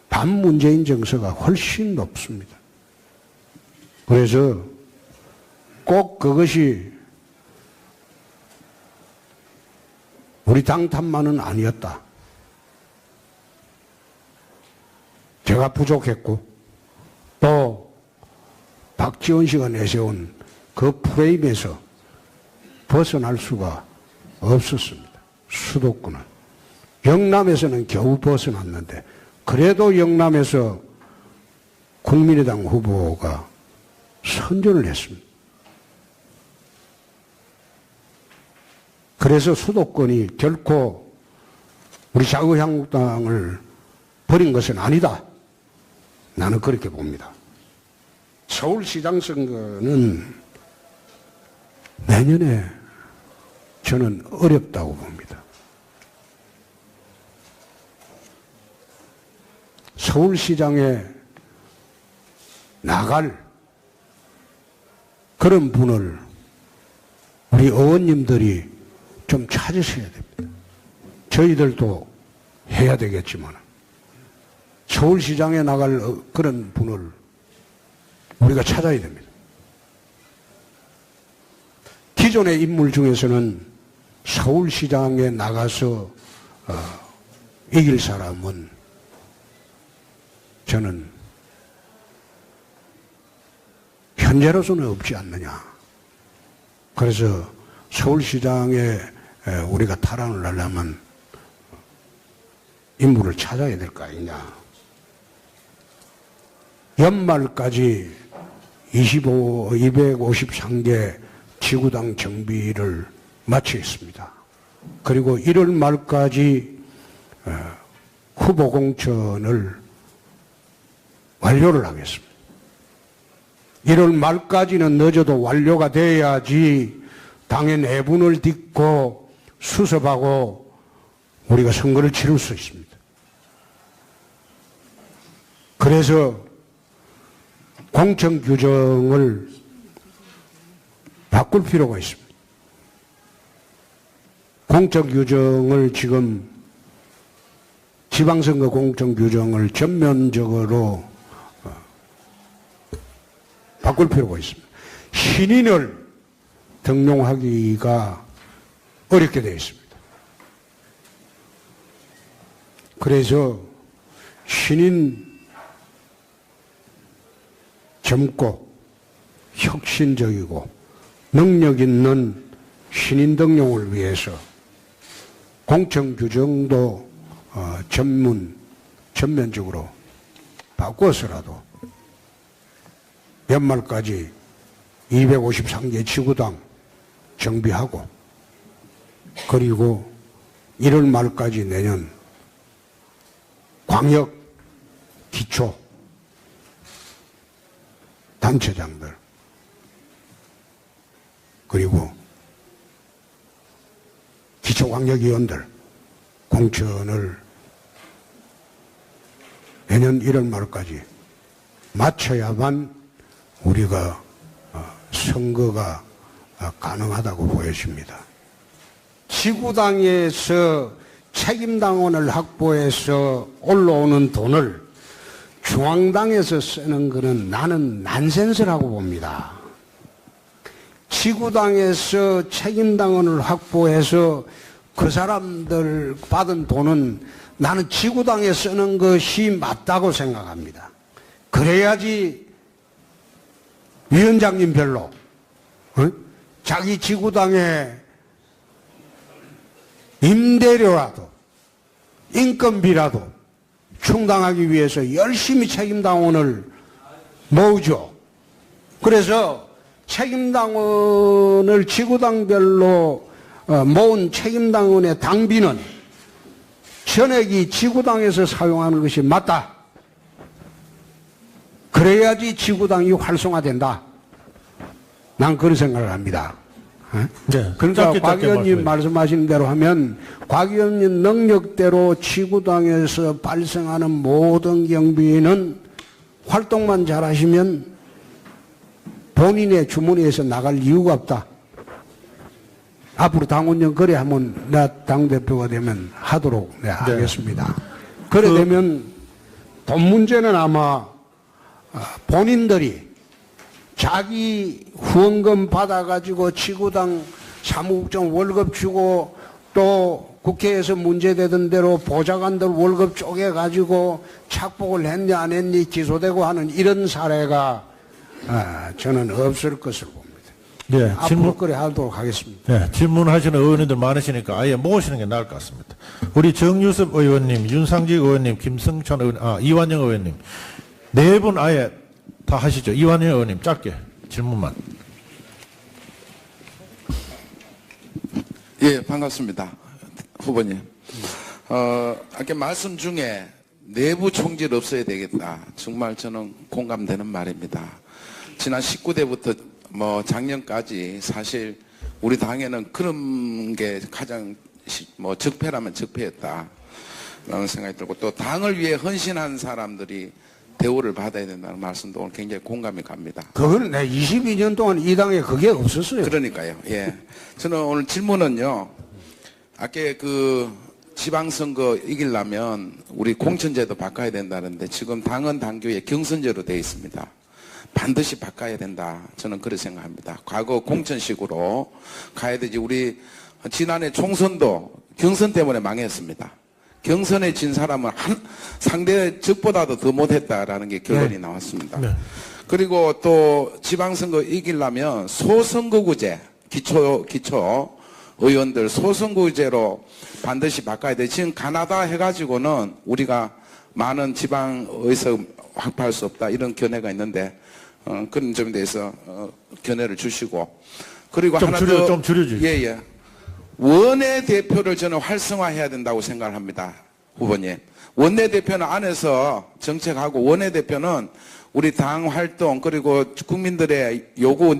반문재인 정서가 훨씬 높습니다. 그래서 꼭 그것이 우리 당 탓만은 아니었다. 제가 부족했고 또 박지원 씨가 내세운 그 프레임에서 벗어날 수가 없었습니다. 수도권은. 영남에서는 겨우 벗어났는데 그래도 영남에서 국민의당 후보가 선전을 했습니다. 그래서 수도권이 결코 우리 자유한국당을 버린 것은 아니다. 나는 그렇게 봅니다. 서울시장 선거는 내년에 저는 어렵다고 봅니다. 서울시장에 나갈 그런 분을 우리 의원님들이 좀 찾으셔야 됩니다. 저희들도 해야 되겠지만 서울시장에 나갈 그런 분을 우리가 찾아야 됩니다. 기존의 인물 중에서는 서울시장에 나가서 이길 사람은 저는 현재로서는 없지 않느냐. 그래서 서울시장에 우리가 탈환을 하려면 인물을 찾아야 될 거 아니냐. 연말까지 253개 지구당 정비를 마치겠습니다. 그리고 1월 말까지 후보 공천을 완료를 하겠습니다. 1월 말까지는 늦어도 완료가 돼야지 당의 내분을 딛고 수습하고 우리가 선거를 치를 수 있습니다. 그래서 공천 규정을 바꿀 필요가 있습니다. 공천 규정을 지금 지방선거 공천 규정을 전면적으로 바꿀 필요가 있습니다. 신인을 등용하기가 어렵게 되어 있습니다. 그래서 신인 젊고 혁신적이고 능력 있는 신인 등용을 위해서 공천 규정도 전면적으로 바꿔서라도 연말까지 253개 지구당 정비하고 그리고 1월 말까지 내년 광역 기초 단체장들 그리고 기초광역위원들 공천을 내년 1월 말까지 마쳐야만 우리가 선거가 가능하다고 보여집니다. 지구당에서 책임당원을 확보해서 올라오는 돈을 중앙당에서 쓰는 것은 나는 난센스라고 봅니다. 지구당에서 책임당원을 확보해서 그 사람들 받은 돈은 나는 지구당에 쓰는 것이 맞다고 생각합니다. 그래야지 위원장님별로 자기 지구당에 임대료라도 인건비라도 충당하기 위해서 열심히 책임당원을 모으죠. 그래서 책임당원을 지구당별로 모은 책임당원의 당비는 전액이 지구당에서 사용하는 것이 맞다. 그래야지 지구당이 활성화된다. 난 그런 생각을 합니다. 네, 그러니까 짧게 곽 의원님 말씀하신 대로 하면 곽 의원님 능력대로 지구당에서 발생하는 모든 경비는 활동만 잘하시면 본인의 주머니에서 나갈 이유가 없다. 앞으로 당원령 그래 하면 나 당대표가 되면 하도록 하겠습니다. 그래 되면 돈 문제는 아마 본인들이 자기 후원금 받아가지고 지구당 사무국장 월급 주고 또 국회에서 문제되던 대로 보좌관들 월급 쪼개가지고 착복을 했니 안 했니 기소되고 하는 이런 사례가 저는 없을 것으로 봅니다. 예, 앞으로 그래 하도록 하겠습니다. 예, 질문하시는 의원님들 많으시니까 아예 모으시는 게 나을 것 같습니다. 우리 정유섭 의원님, 윤상직 의원님, 김승천 의원, 이완영 의원님. 네 분 아예 다 하시죠. 이완영 의원님 짧게 질문만. 예, 반갑습니다. 후보님. 아까 말씀 중에 내부 총질 없어야 되겠다. 정말 저는 공감되는 말입니다. 지난 19대부터 작년까지 사실 우리 당에는 그런 게 가장 적폐라면 적폐였다. 라는 생각이 들고 또 당을 위해 헌신한 사람들이 대우를 받아야 된다는 말씀도 오늘 굉장히 공감이 갑니다. 그거는 22년 동안 이 당에 그게 없었어요. 그러니까요. 예. 저는 오늘 질문은요. 아까 지방선거 이기려면 우리 공천제도 바꿔야 된다는데 지금 당헌 당규에 경선제로 되어 있습니다. 반드시 바꿔야 된다. 저는 그렇게 생각합니다. 과거 공천식으로 가야 되지. 우리 지난해 총선도 경선 때문에 망했습니다. 경선에 진 사람은 상대 적보다도 더 못했다라는 게 결론이 나왔습니다. 네. 그리고 또 지방선거 이기려면 소선거구제, 기초 의원들 소선거구제로 반드시 바꿔야 돼. 지금 가나다 해가지고는 우리가 많은 지방의석 확보할 수 없다. 이런 견해가 있는데, 그런 점에 대해서 견해를 주시고. 그리고 하나 더. 좀 줄여주십시오. 예. 원내대표를 저는 활성화해야 된다고 생각을 합니다. 후보님. 원내대표는 안에서 정책하고 원내대표는 우리 당 활동 그리고 국민들의 요구